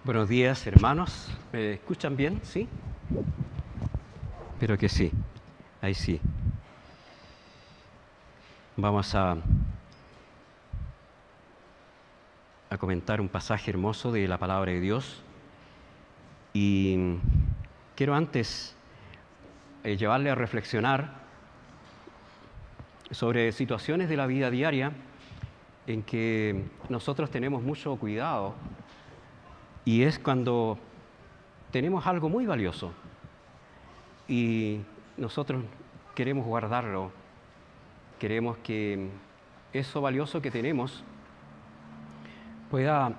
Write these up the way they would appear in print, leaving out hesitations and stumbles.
Buenos días, hermanos. ¿Me escuchan bien? ¿Sí? Espero que sí. Ahí sí. Vamos a comentar un pasaje hermoso de la palabra de Dios. Y quiero antes llevarle a reflexionar sobre situaciones de la vida diaria en que nosotros tenemos mucho cuidado, y es cuando tenemos algo muy valioso y nosotros queremos guardarlo, queremos que eso valioso que tenemos pueda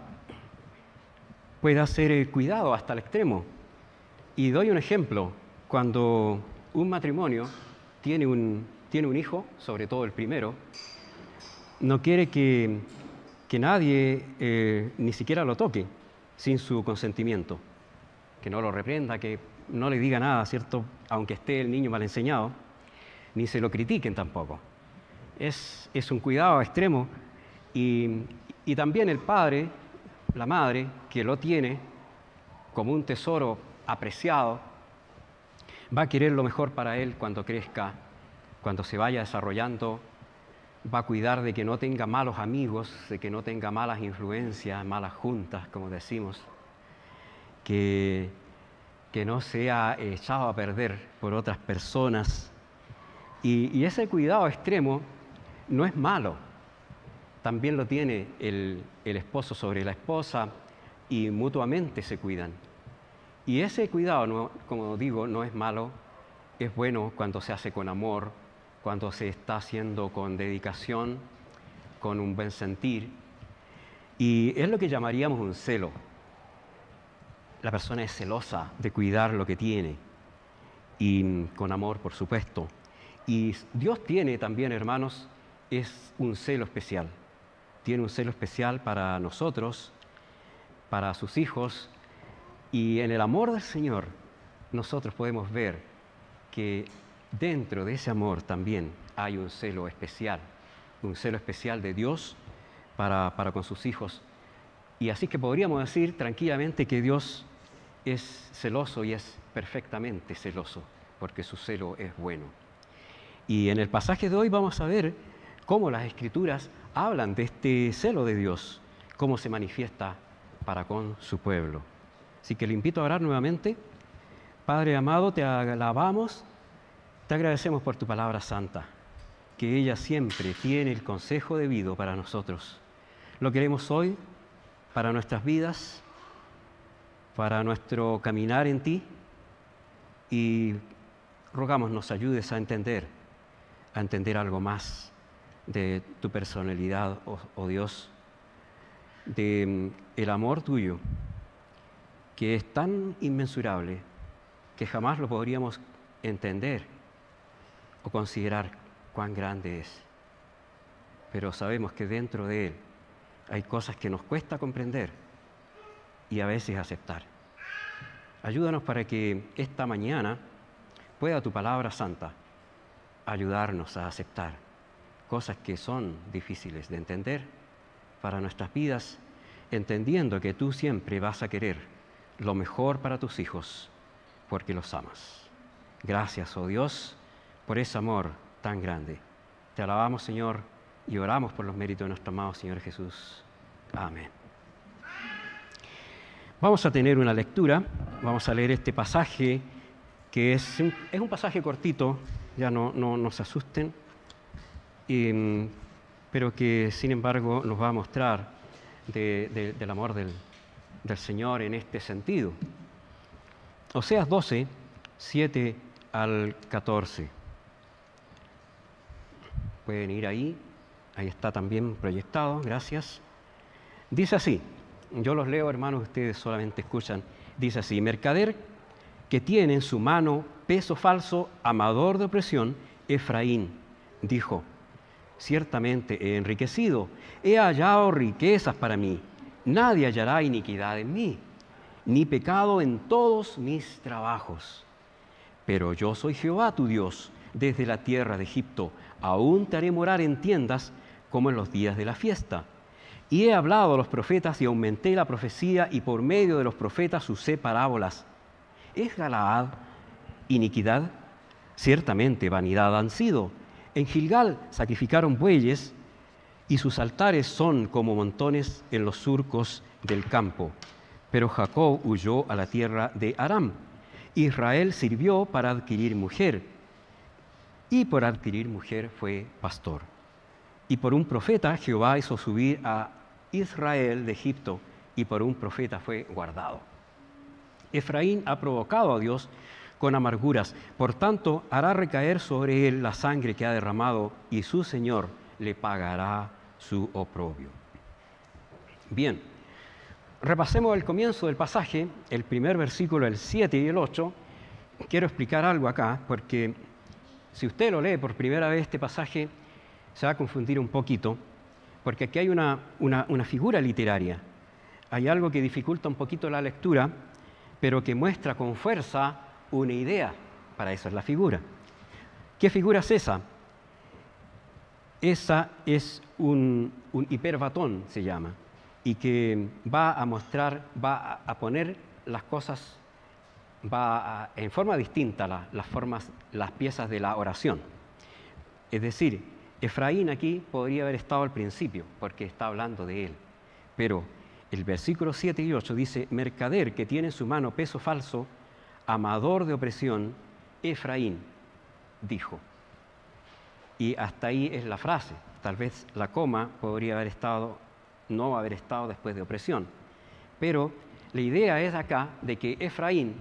ser cuidado hasta el extremo. Y doy un ejemplo. Cuando un matrimonio tiene un hijo, sobre todo el primero, no quiere que nadie ni siquiera lo toque sin su consentimiento, que no lo reprenda, que no le diga nada, ¿cierto? Aunque esté el niño mal enseñado, ni se lo critiquen tampoco. Es un cuidado extremo, y también el padre, la madre, que lo tiene como un tesoro apreciado, va a querer lo mejor para él cuando crezca, cuando se vaya desarrollando. Va a cuidar de que no tenga malos amigos, de que no tenga malas influencias, malas juntas, como decimos, que no sea echado a perder por otras personas. Y ese cuidado extremo no es malo. También lo tiene el esposo sobre la esposa, y mutuamente se cuidan. Y ese cuidado, no, como digo, no es malo, es bueno cuando se hace con amor, cuando se está haciendo con dedicación, con un buen sentir. Y es lo que llamaríamos un celo. La persona es celosa de cuidar lo que tiene, y con amor, por supuesto. Y Dios tiene también, hermanos, es un celo especial. Tiene un celo especial para nosotros, para sus hijos. Y en el amor del Señor nosotros podemos ver que dentro de ese amor también hay un celo especial de Dios para con sus hijos. Y así que podríamos decir tranquilamente que Dios es celoso, y es perfectamente celoso, porque su celo es bueno. Y en el pasaje de hoy vamos a ver cómo las Escrituras hablan de este celo de Dios, cómo se manifiesta para con su pueblo. Así que le invito a orar nuevamente. Padre amado, te alabamos, te agradecemos por tu palabra santa, que ella siempre tiene el consejo debido para nosotros. Lo queremos hoy para nuestras vidas, para nuestro caminar en ti, y rogamos nos ayudes a entender algo más de tu personalidad, oh Dios, de el amor tuyo, que es tan inmensurable que jamás lo podríamos entender o considerar cuán grande es. Pero sabemos que dentro de él hay cosas que nos cuesta comprender y a veces aceptar. Ayúdanos para que esta mañana pueda tu palabra santa ayudarnos a aceptar cosas que son difíciles de entender para nuestras vidas, entendiendo que tú siempre vas a querer lo mejor para tus hijos, porque los amas. Gracias, oh Dios, por ese amor tan grande. Te alabamos, Señor, y oramos por los méritos de nuestro amado Señor Jesús. Amén. Vamos a tener una lectura, vamos a leer este pasaje, que es un pasaje cortito, ya no se asusten, pero que sin embargo nos va a mostrar del amor del Señor en este sentido. Oseas 12, 7 al 14. Pueden ir ahí está también proyectado, gracias. Dice así, yo los leo, hermanos, ustedes solamente escuchan. Dice así: mercader que tiene en su mano peso falso, amador de opresión, Efraín, dijo: ciertamente he enriquecido, he hallado riquezas para mí, nadie hallará iniquidad en mí, ni pecado en todos mis trabajos. Pero yo soy Jehová tu Dios, desde la tierra de Egipto, aún te haré morar en tiendas como en los días de la fiesta. Y he hablado a los profetas y aumenté la profecía y por medio de los profetas usé parábolas. ¿Es Galaad iniquidad? Ciertamente vanidad han sido. En Gilgal sacrificaron bueyes y sus altares son como montones en los surcos del campo. Pero Jacob huyó a la tierra de Aram. Israel sirvió para adquirir mujer y por adquirir mujer fue pastor. Y por un profeta Jehová hizo subir a Israel de Egipto y por un profeta fue guardado. Efraín ha provocado a Dios con amarguras, por tanto hará recaer sobre él la sangre que ha derramado y su Señor le pagará su oprobio. Bien, repasemos el comienzo del pasaje, el primer versículo, el 7 y el 8. Quiero explicar algo acá, porque si usted lo lee por primera vez este pasaje, se va a confundir un poquito, porque aquí hay una figura literaria. Hay algo que dificulta un poquito la lectura, pero que muestra con fuerza una idea. Para eso es la figura. ¿Qué figura es esa? Esa es un hiperbatón, se llama, y que va a mostrar, va a poner las cosas, en forma distinta las piezas de la oración. Es decir, Efraín aquí podría haber estado al principio, porque está hablando de él. Pero el versículo 7 y 8 dice, mercader que tiene en su mano peso falso, amador de opresión, Efraín, dijo. Y hasta ahí es la frase. Tal vez la coma podría haber estado, no haber estado después de opresión. Pero la idea es acá de que Efraín,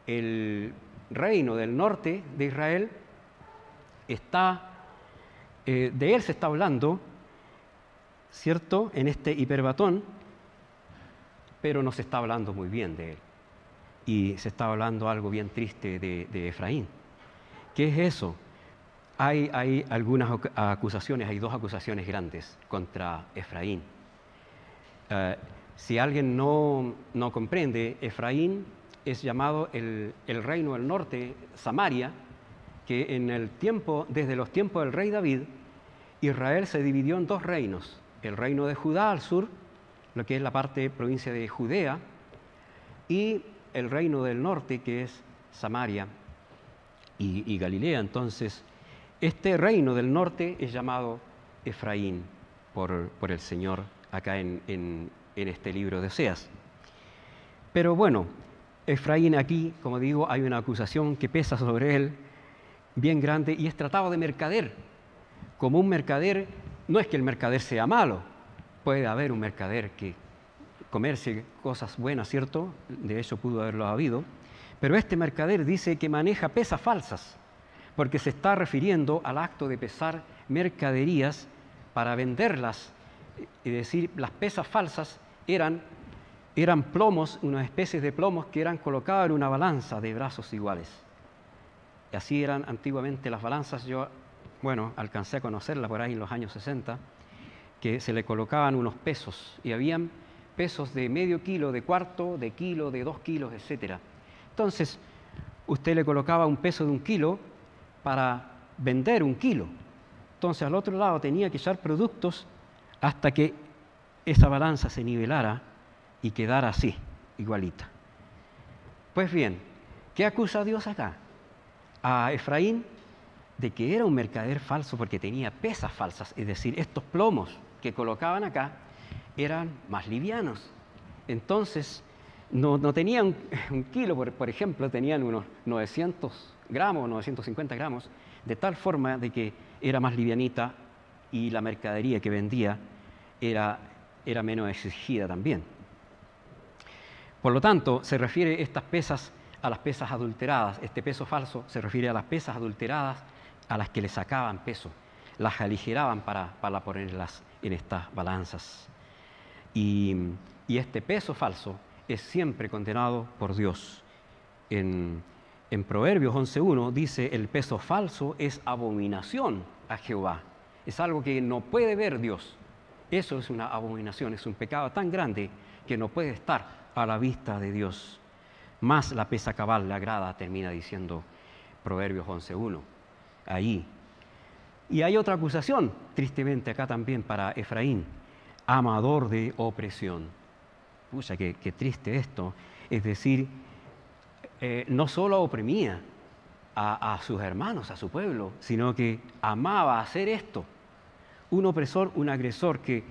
el reino del norte de Israel, de él se está hablando, ¿cierto?, en este hiperbatón, pero no se está hablando muy bien de él. Y se está hablando algo bien triste de Efraín. ¿Qué es eso? Hay algunas acusaciones, hay dos acusaciones grandes contra Efraín. Si alguien no comprende, Efraín es llamado el reino del norte, Samaria, que desde los tiempos del rey David, Israel se dividió en dos reinos. El reino de Judá al sur, lo que es la provincia de Judea, y el reino del norte, que es Samaria y Galilea. Entonces, este reino del norte es llamado Efraín por el Señor acá en este libro de Oseas. Pero bueno, Efraín aquí, como digo, hay una acusación que pesa sobre él, bien grande, y es tratado de mercader. Como un mercader, no es que el mercader sea malo, puede haber un mercader que comercie cosas buenas, ¿cierto? De hecho pudo haberlo habido, pero este mercader dice que maneja pesas falsas, porque se está refiriendo al acto de pesar mercaderías para venderlas. Es decir, las pesas falsas eran plomos, unas especies de plomos que eran colocados en una balanza de brazos iguales. Y así eran antiguamente las balanzas. Yo, alcancé a conocerlas por ahí en los años 60, que se le colocaban unos pesos, y habían pesos de medio kilo, de cuarto, de kilo, de 2 kilos, etc. Entonces, usted le colocaba un peso de 1 kilo para vender 1 kilo. Entonces, al otro lado tenía que echar productos hasta que esa balanza se nivelara y quedara así, igualita. Pues bien, ¿qué acusa Dios acá? A Efraín de que era un mercader falso porque tenía pesas falsas, es decir, estos plomos que colocaban acá eran más livianos. Entonces, no tenían 1 kilo, por ejemplo, tenían unos 900 gramos, 950 gramos, de tal forma de que era más livianita y la mercadería que vendía era menos exigida también. Por lo tanto, se refiere estas pesas a las pesas adulteradas. Este peso falso se refiere a las pesas adulteradas a las que le sacaban peso, las aligeraban para ponerlas en estas balanzas. Y este peso falso es siempre condenado por Dios. En Proverbios 11.1 dice, el peso falso es abominación a Jehová. Es algo que no puede ver Dios. Eso es una abominación, es un pecado tan grande que no puede estar a la vista de Dios. Más la pesa cabal le agrada, termina diciendo Proverbios 11.1. Ahí. Y hay otra acusación, tristemente acá también para Efraín. amador de opresión. Pucha, qué triste esto. Es decir, no solo oprimía a sus hermanos, a su pueblo, sino que amaba hacer esto. Un opresor, un agresor que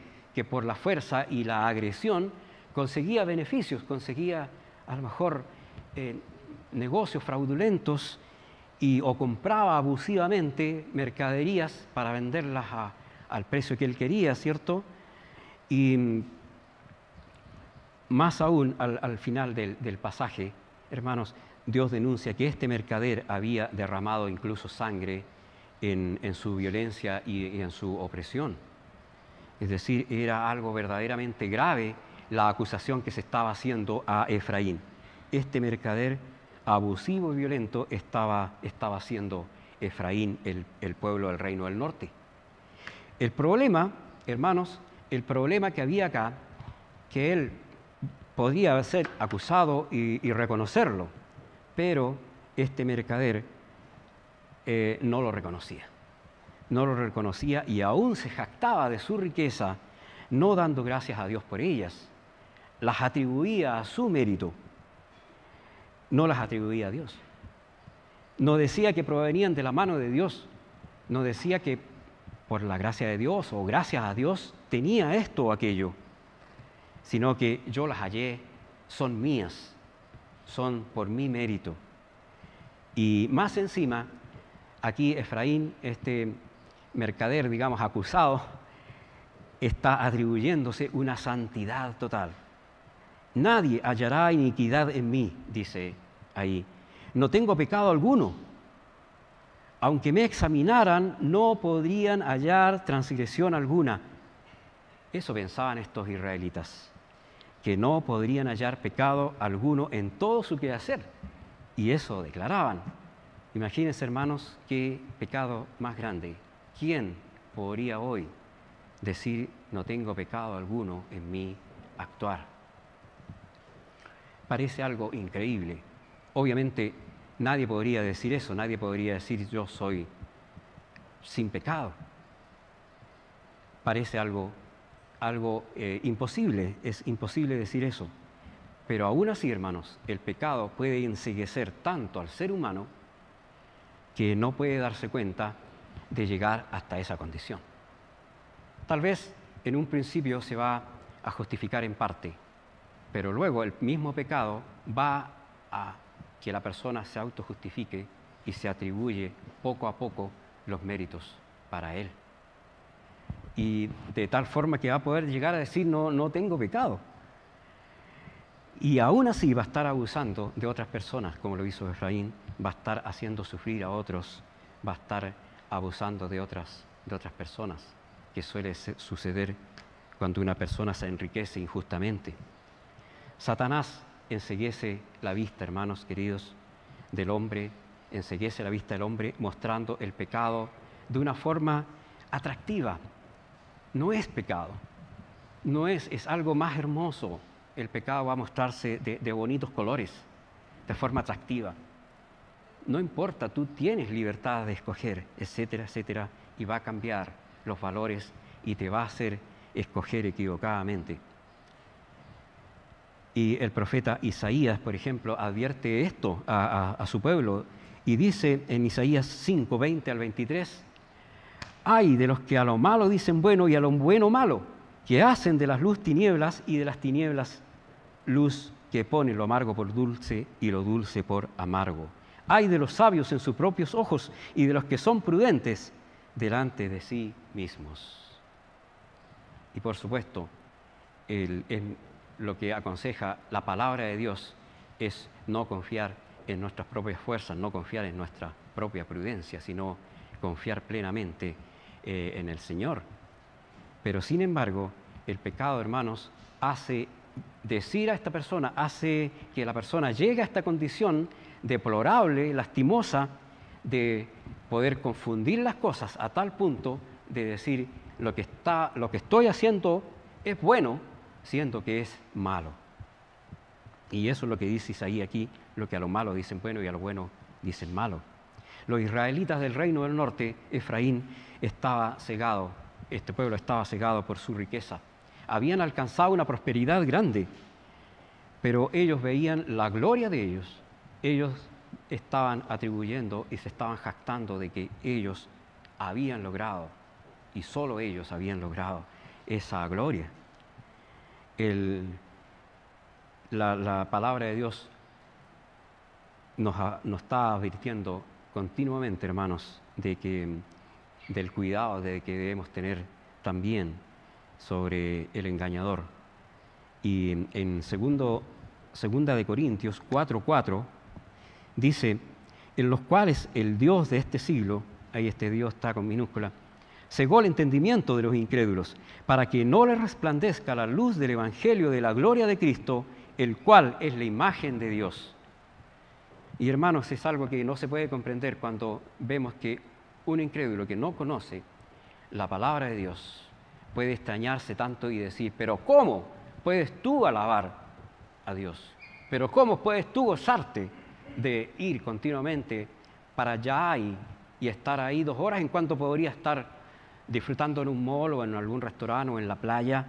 por la fuerza y la agresión conseguía beneficios, conseguía a lo mejor negocios fraudulentos o compraba abusivamente mercaderías para venderlas al precio que él quería, ¿cierto? Y más aún al final del pasaje, hermanos, Dios denuncia que este mercader había derramado incluso sangre en su violencia y en su opresión. Es decir, era algo verdaderamente grave la acusación que se estaba haciendo a Efraín. Este mercader abusivo y violento estaba haciendo Efraín, el pueblo del reino del norte. El problema, hermanos, el problema que había acá, que él podía ser acusado y reconocerlo, pero este mercader no lo reconocía. No lo reconocía y aún se jactaba de su riqueza, no dando gracias a Dios por ellas. Las atribuía a su mérito, no las atribuía a Dios. No decía que provenían de la mano de Dios, no decía que por la gracia de Dios o gracias a Dios tenía esto o aquello, sino que yo las hallé, son mías, son por mi mérito. Y más encima, aquí Efraín, este mercader, digamos, acusado, está atribuyéndose una santidad total. Nadie hallará iniquidad en mí, dice ahí. No tengo pecado alguno. Aunque me examinaran, no podrían hallar transgresión alguna. Eso pensaban estos israelitas, que no podrían hallar pecado alguno en todo su quehacer. Y eso declaraban. Imagínense, hermanos, qué pecado más grande. ¿Quién podría hoy decir no tengo pecado alguno en mi actuar? Parece algo increíble. Obviamente nadie podría decir eso, nadie podría decir yo soy sin pecado. Parece algo imposible, es imposible decir eso. Pero aún así, hermanos, el pecado puede enceguecer tanto al ser humano que no puede darse cuenta de llegar hasta esa condición. Tal vez en un principio se va a justificar en parte, pero luego el mismo pecado va a que la persona se autojustifique y se atribuye poco a poco los méritos para él. Y de tal forma que va a poder llegar a decir no tengo pecado. Y aún así va a estar abusando de otras personas, como lo hizo Efraín, va a estar haciendo sufrir a otros, va a estar abusando de otras personas, que suele suceder cuando una persona se enriquece injustamente. Satanás enceguece la vista, hermanos queridos, del hombre, enceguece la vista del hombre mostrando el pecado de una forma atractiva. No es pecado, es algo más hermoso. El pecado va a mostrarse de bonitos colores, de forma atractiva. No importa, tú tienes libertad de escoger, etcétera, etcétera, y va a cambiar los valores y te va a hacer escoger equivocadamente. Y el profeta Isaías, por ejemplo, advierte esto a su pueblo y dice en Isaías 5, 20 al 23, «Ay de los que a lo malo dicen bueno y a lo bueno malo, que hacen de las luz tinieblas y de las tinieblas luz, que ponen lo amargo por dulce y lo dulce por amargo. Ay de los sabios en sus propios ojos y de los que son prudentes delante de sí mismos». Y por supuesto, lo que aconseja la palabra de Dios es no confiar en nuestras propias fuerzas, no confiar en nuestra propia prudencia, sino confiar plenamente en el Señor. Pero sin embargo, el pecado, hermanos, hace decir a esta persona, hace que la persona llegue a esta condición deplorable, lastimosa, de poder confundir las cosas a tal punto de decir lo que estoy haciendo es bueno, siendo que es malo. Y eso es lo que dice Isaías aquí, lo que a lo malo dicen bueno y a lo bueno dicen malo. Los israelitas del reino del norte, Efraín, estaba cegado, este pueblo estaba cegado por su riqueza. habían alcanzado una prosperidad grande, pero ellos veían la gloria de ellos. Ellos estaban atribuyendo y se estaban jactando de que ellos habían logrado, y solo ellos habían logrado esa gloria. La palabra de Dios nos está advirtiendo continuamente, hermanos, del cuidado de que debemos tener también sobre el engañador. Y en segunda de Corintios 4:4 dice, en los cuales el Dios de este siglo, ahí este Dios está con minúscula, cegó el entendimiento de los incrédulos, para que no les resplandezca la luz del Evangelio de la gloria de Cristo, el cual es la imagen de Dios. Y hermanos, es algo que no se puede comprender cuando vemos que un incrédulo que no conoce la palabra de Dios puede extrañarse tanto y decir, pero ¿cómo puedes tú alabar a Dios? ¿Pero cómo puedes tú gozarte de ir continuamente para allá y estar ahí 2 horas en cuanto podría estar disfrutando en un mall o en algún restaurante o en la playa?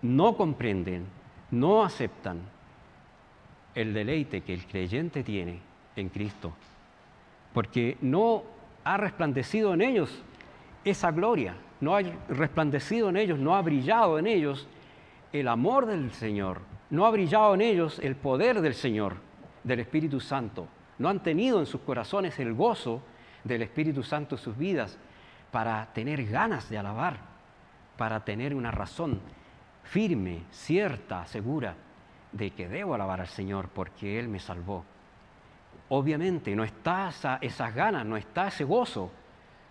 No comprenden, no aceptan el deleite que el creyente tiene en Cristo, porque no ha resplandecido en ellos esa gloria, no ha resplandecido en ellos, no ha brillado en ellos el amor del Señor, no ha brillado en ellos el poder del Señor, del Espíritu Santo, no han tenido en sus corazones el gozo del Espíritu Santo en sus vidas para tener ganas de alabar, para tener una razón firme, cierta, segura de que debo alabar al Señor porque Él me salvó. Obviamente no está esas ganas, no está ese gozo,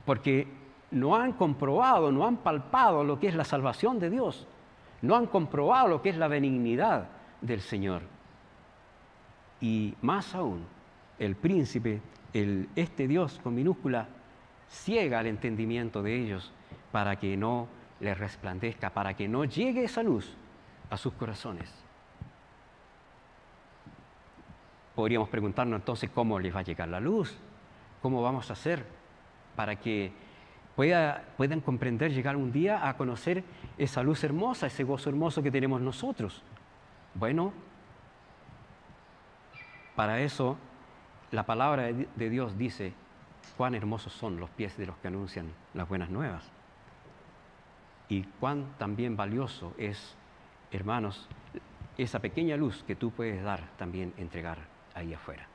porque no han comprobado, no han palpado lo que es la salvación de Dios, no han comprobado lo que es la benignidad del Señor. Y más aún, el príncipe, este Dios con minúscula, ciega el entendimiento de ellos para que no les resplandezca, para que no llegue esa luz a sus corazones. Podríamos preguntarnos entonces cómo les va a llegar la luz, cómo vamos a hacer para que puedan comprender, llegar un día a conocer esa luz hermosa, ese gozo hermoso que tenemos nosotros. Bueno, para eso la palabra de Dios dice cuán hermosos son los pies de los que anuncian las buenas nuevas. Y cuán también valioso es, hermanos, esa pequeña luz que tú puedes dar, también entregar ahí afuera.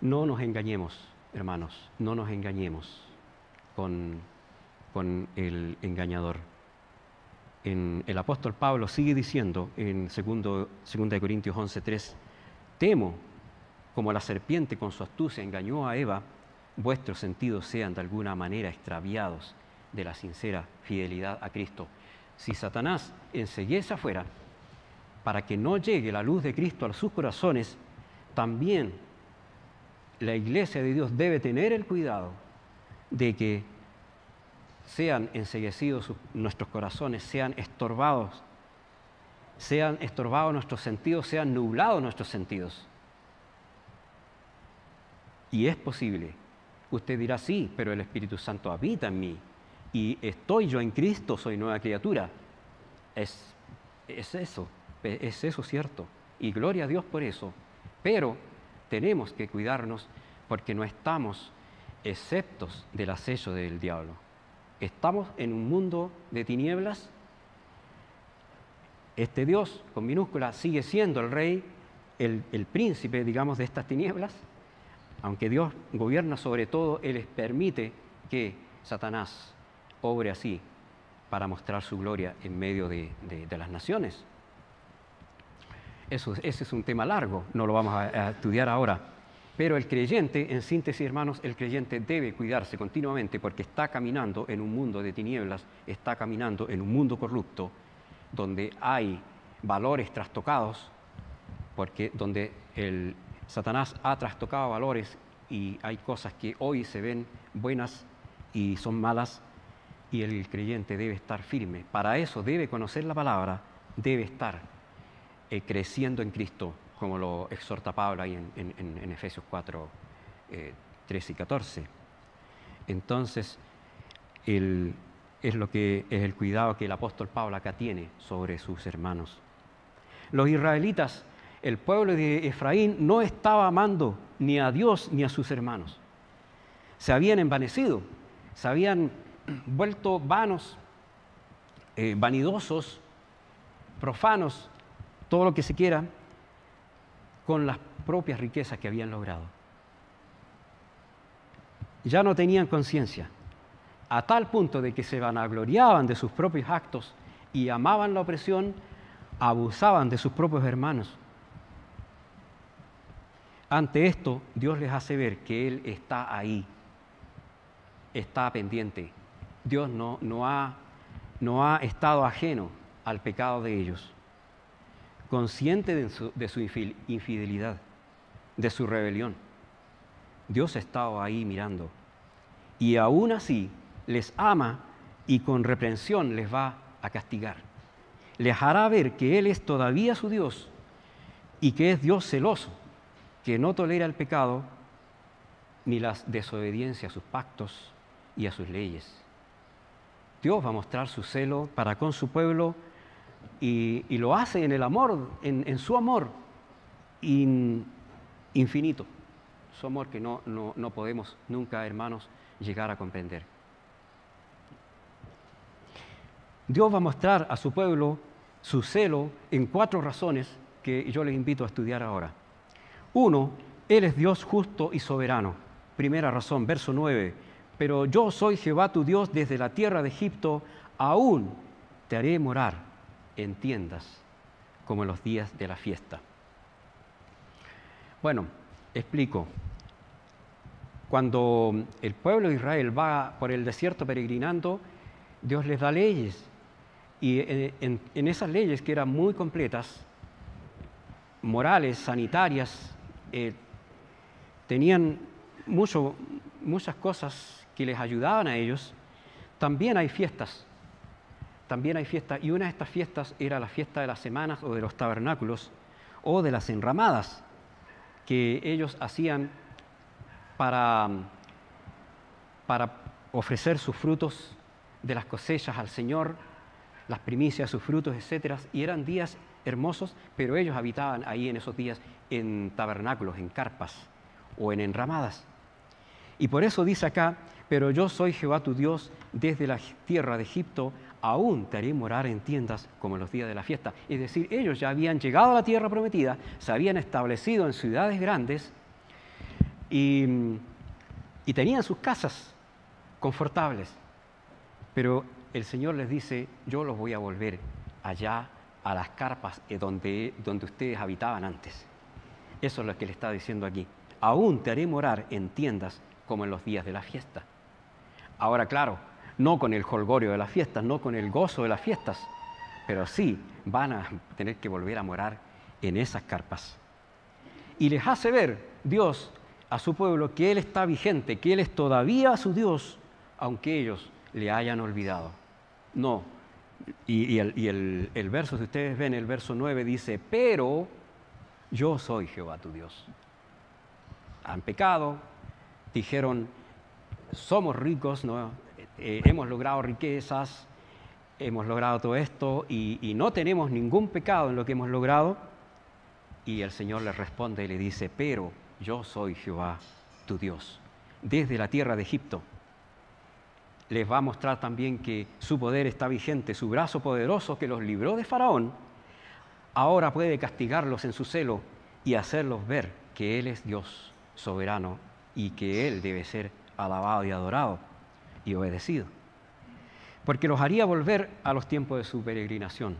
No nos engañemos, hermanos, no nos engañemos con el engañador. El apóstol Pablo sigue diciendo en 2 Corintios 11:3, temo, como la serpiente con su astucia engañó a Eva, vuestros sentidos sean de alguna manera extraviados de la sincera fidelidad a Cristo. Si Satanás enceguece afuera, para que no llegue la luz de Cristo a sus corazones, también la iglesia de Dios debe tener el cuidado de que sean enceguecidos nuestros corazones, sean estorbados nuestros sentidos, sean nublados nuestros sentidos. Y es posible. Usted dirá, sí, pero el Espíritu Santo habita en mí y estoy yo en Cristo, soy nueva criatura. Es eso cierto. Y gloria a Dios por eso. Pero tenemos que cuidarnos porque no estamos exceptos del acecho del diablo. Estamos en un mundo de tinieblas. Este Dios, con minúscula, sigue siendo el rey, el príncipe, digamos, de estas tinieblas. Aunque Dios gobierna sobre todo, Él les permite que Satanás obre así para mostrar su gloria en medio de las naciones. Ese es un tema largo, no lo vamos a estudiar ahora. Pero el creyente, en síntesis, hermanos, el creyente debe cuidarse continuamente porque está caminando en un mundo de tinieblas, está caminando en un mundo corrupto, donde hay valores trastocados, porque donde Satanás ha trastocado valores y hay cosas que hoy se ven buenas y son malas, y el creyente debe estar firme. Para eso debe conocer la palabra, debe estar creciendo en Cristo, como lo exhorta Pablo ahí en Efesios 4, 13 y 14. Entonces, es lo que es el cuidado que el apóstol Pablo acá tiene sobre sus hermanos. Los israelitas, el pueblo de Efraín, no estaba amando ni a Dios ni a sus hermanos. Se habían envanecido, se habían vuelto vanos, vanidosos, profanos, todo lo que se quiera, con las propias riquezas que habían logrado. Ya no tenían conciencia, a tal punto de que se vanagloriaban de sus propios actos y amaban la opresión, abusaban de sus propios hermanos. Ante esto, Dios les hace ver que Él está ahí, está pendiente. Dios no ha estado ajeno al pecado de ellos, consciente de su infidelidad, de su rebelión. Dios ha estado ahí mirando y aún así les ama y con reprensión les va a castigar. Les hará ver que Él es todavía su Dios y que es Dios celoso, que no tolera el pecado ni la desobediencia a sus pactos y a sus leyes. Dios va a mostrar su celo para con su pueblo y lo hace en el amor, en su amor infinito. Su amor que no podemos nunca, hermanos, llegar a comprender. Dios va a mostrar a su pueblo su celo en 4 razones que yo les invito a estudiar ahora. 1, Él es Dios justo y soberano. Primera razón, verso 9. Pero yo soy Jehová tu Dios desde la tierra de Egipto, aún te haré morar en tiendas como en los días de la fiesta. Bueno, explico. Cuando el pueblo de Israel va por el desierto peregrinando, Dios les da leyes. Y en esas leyes, que eran muy completas, morales, sanitarias, tenían muchas cosas que les ayudaban a ellos. También hay fiestas. Y una de estas fiestas era la fiesta de las semanas o de los tabernáculos o de las enramadas que ellos hacían para ofrecer sus frutos de las cosechas al Señor, las primicias, sus frutos, etc. Y eran días hermosos, pero ellos habitaban ahí en esos días en tabernáculos, en carpas o en enramadas. Y por eso dice acá, pero yo soy Jehová tu Dios desde la tierra de Egipto, aún te haré morar en tiendas como en los días de la fiesta. Es decir, ellos ya habían llegado a la tierra prometida, se habían establecido en ciudades grandes y tenían sus casas confortables. Pero el Señor les dice, yo los voy a volver allá a las carpas donde ustedes habitaban antes. Eso es lo que le está diciendo aquí. Aún te haré morar en tiendas como en los días de la fiesta. Ahora, claro, no con el jolgorio de las fiestas, no con el gozo de las fiestas, pero sí van a tener que volver a morar en esas carpas. Y les hace ver Dios a su pueblo que Él está vigente, que Él es todavía su Dios, aunque ellos le hayan olvidado. No. Y el verso, si ustedes ven, el verso 9 dice, pero yo soy Jehová tu Dios. Han pecado, dijeron, somos ricos, ¿no? Hemos logrado riquezas, hemos logrado todo esto y no tenemos ningún pecado en lo que hemos logrado. Y el Señor les responde y le dice, pero yo soy Jehová tu Dios, desde la tierra de Egipto. Les va a mostrar también que su poder está vigente, su brazo poderoso que los libró de Faraón, ahora puede castigarlos en su celo y hacerlos ver que Él es Dios soberano y que Él debe ser alabado y adorado y obedecido. Porque los haría volver a los tiempos de su peregrinación.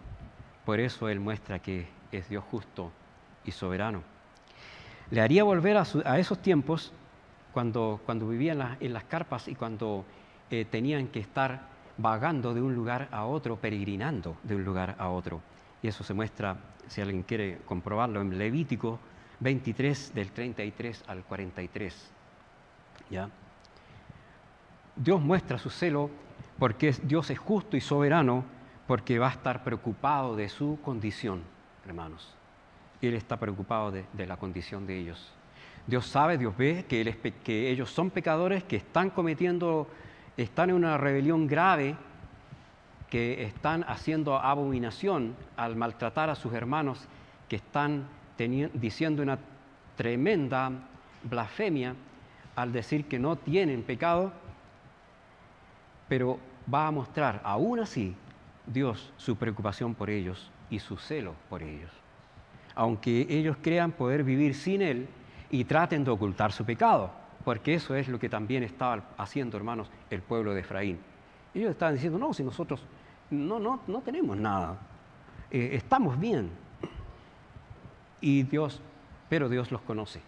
Por eso Él muestra que es Dios justo y soberano. Le haría volver a esos tiempos cuando vivían en las carpas y cuando tenían que estar vagando de un lugar a otro, peregrinando de un lugar a otro. Y eso se muestra, si alguien quiere comprobarlo, en Levítico 23, del 33 al 43. ¿Ya? Dios muestra su celo porque Dios es justo y soberano, porque va a estar preocupado de su condición, hermanos. Él está preocupado de la condición de ellos. Dios sabe, Dios ve que ellos son pecadores, que están en una rebelión grave que están haciendo abominación al maltratar a sus hermanos, que están diciendo una tremenda blasfemia al decir que no tienen pecado, pero va a mostrar aún así Dios su preocupación por ellos y su celo por ellos. Aunque ellos crean poder vivir sin Él y traten de ocultar su pecado, porque eso es lo que también estaba haciendo, hermanos, el pueblo de Efraín. Ellos estaban diciendo, no, si nosotros no tenemos nada, estamos bien. Pero Dios los conoce.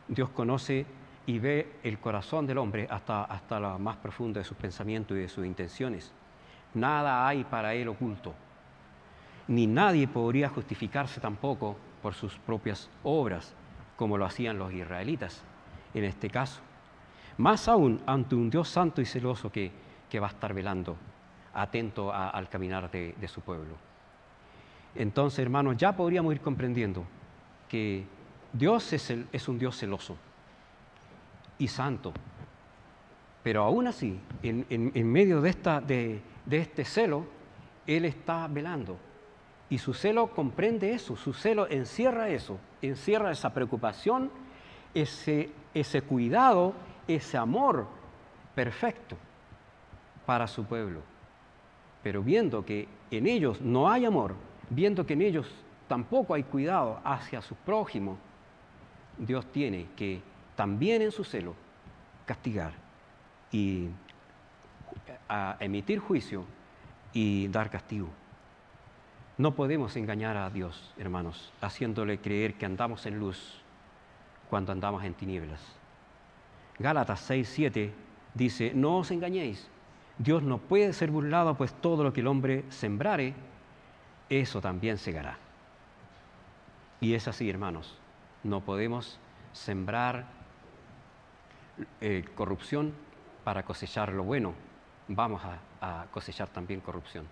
Dios conoce y ve el corazón del hombre hasta lo más profundo de sus pensamientos y de sus intenciones. Nada hay para Él oculto. Ni nadie podría justificarse tampoco por sus propias obras, como lo hacían los israelitas en este caso. Más aún ante un Dios santo y celoso que va a estar velando, atento al caminar de su pueblo. Entonces, hermanos, ya podríamos ir comprendiendo que Dios es un Dios celoso y santo, pero aún así, en medio de este celo, Él está velando. Y su celo comprende eso, su celo encierra eso, encierra esa preocupación, ese cuidado, ese amor perfecto para su pueblo. Pero viendo que en ellos no hay amor, viendo que en ellos tampoco hay cuidado hacia su prójimo, Dios tiene que también en su celo castigar y emitir juicio y dar castigo. No podemos engañar a Dios, hermanos, haciéndole creer que andamos en luz cuando andamos en tinieblas. Gálatas 6:7 dice, no os engañéis, Dios no puede ser burlado, pues todo lo que el hombre sembrare, eso también segará. Y es así, hermanos, no podemos sembrar corrupción para cosechar lo bueno, vamos a cosechar también corrupción.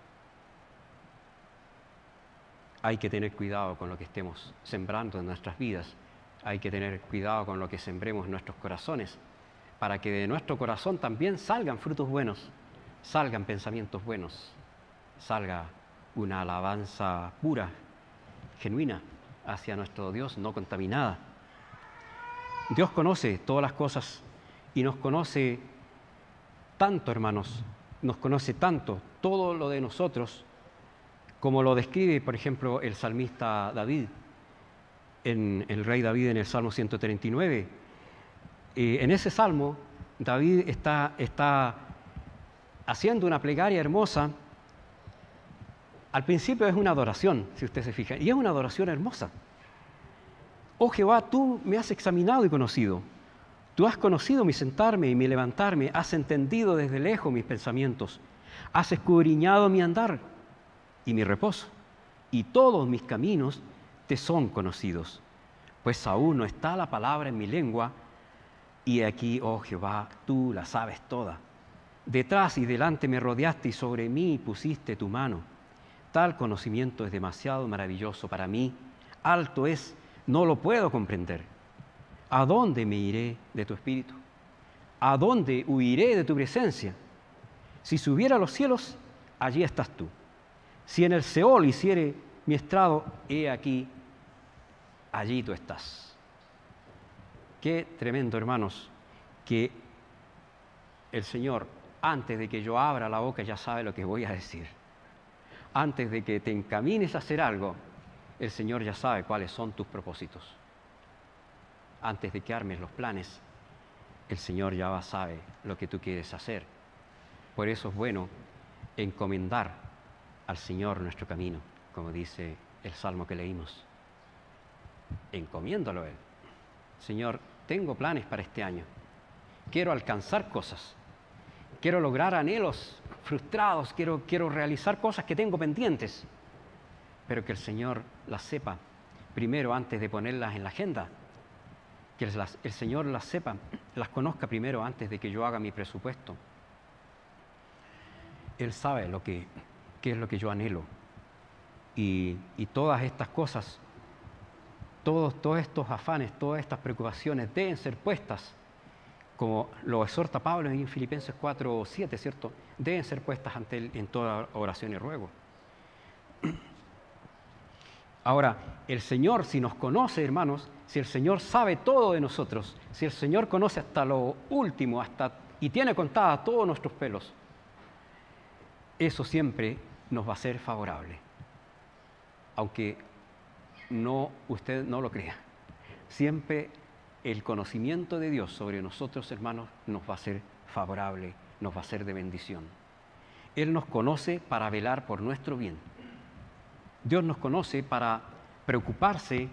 Hay que tener cuidado con lo que estemos sembrando en nuestras vidas, hay que tener cuidado con lo que sembremos en nuestros corazones, para que de nuestro corazón también salgan frutos buenos, salgan pensamientos buenos, salga una alabanza pura, genuina, hacia nuestro Dios, no contaminada. Dios conoce todas las cosas y nos conoce tanto, hermanos, nos conoce tanto todo lo de nosotros, como lo describe, por ejemplo, el salmista David, el rey David en el Salmo 139. En ese salmo, David está haciendo una plegaria hermosa. Al principio es una adoración, si usted se fija, y es una adoración hermosa. Oh Jehová, tú me has examinado y conocido. Tú has conocido mi sentarme y mi levantarme, has entendido desde lejos mis pensamientos, has escudriñado mi andar y mi reposo, y todos mis caminos te son conocidos. Pues aún no está la palabra en mi lengua, y aquí, oh Jehová, tú la sabes toda. Detrás y delante me rodeaste y sobre mí pusiste tu mano. Tal conocimiento es demasiado maravilloso para mí, alto es, no lo puedo comprender. ¿A dónde me iré de tu espíritu? ¿A dónde huiré de tu presencia? Si subiera a los cielos, allí estás tú. Si en el Seol hiciere mi estrado, he aquí, allí tú estás. Qué tremendo, hermanos, que el Señor, antes de que yo abra la boca, ya sabe lo que voy a decir. Antes de que te encamines a hacer algo, el Señor ya sabe cuáles son tus propósitos. Antes de que armes los planes, el Señor ya sabe lo que tú quieres hacer. Por eso es bueno encomendar al Señor nuestro camino, como dice el Salmo que leímos. Encomiéndalo a Él. Señor, tengo planes para este año. Quiero alcanzar cosas. Quiero lograr anhelos frustrados. Quiero realizar cosas que tengo pendientes. Pero que el Señor las sepa primero antes de ponerlas en la agenda. Que el Señor las sepa, las conozca primero antes de que yo haga mi presupuesto. Él sabe qué es lo que yo anhelo. Y todas estas cosas, todos estos afanes, todas estas preocupaciones deben ser puestas como lo exhorta Pablo en Filipenses 4:7, ¿cierto? Deben ser puestas ante Él en toda oración y ruego. Ahora, el Señor, si nos conoce, hermanos, si el Señor sabe todo de nosotros, si el Señor conoce hasta lo último, y tiene contada todos nuestros pelos, eso siempre nos va a ser favorable. Aunque usted no lo crea. Siempre el conocimiento de Dios sobre nosotros, hermanos, nos va a ser favorable, nos va a ser de bendición. Él nos conoce para velar por nuestro bien. Dios nos conoce para preocuparse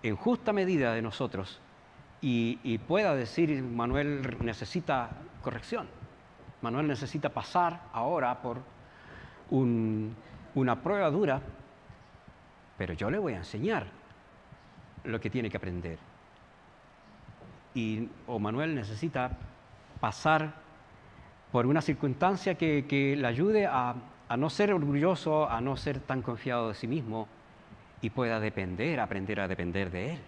en justa medida de nosotros y pueda decir, Manuel necesita corrección. Manuel necesita pasar ahora por una prueba dura, pero yo le voy a enseñar lo que tiene que aprender. O Manuel necesita pasar por una circunstancia que le ayude a no ser orgulloso, a no ser tan confiado de sí mismo y pueda aprender a depender de Él.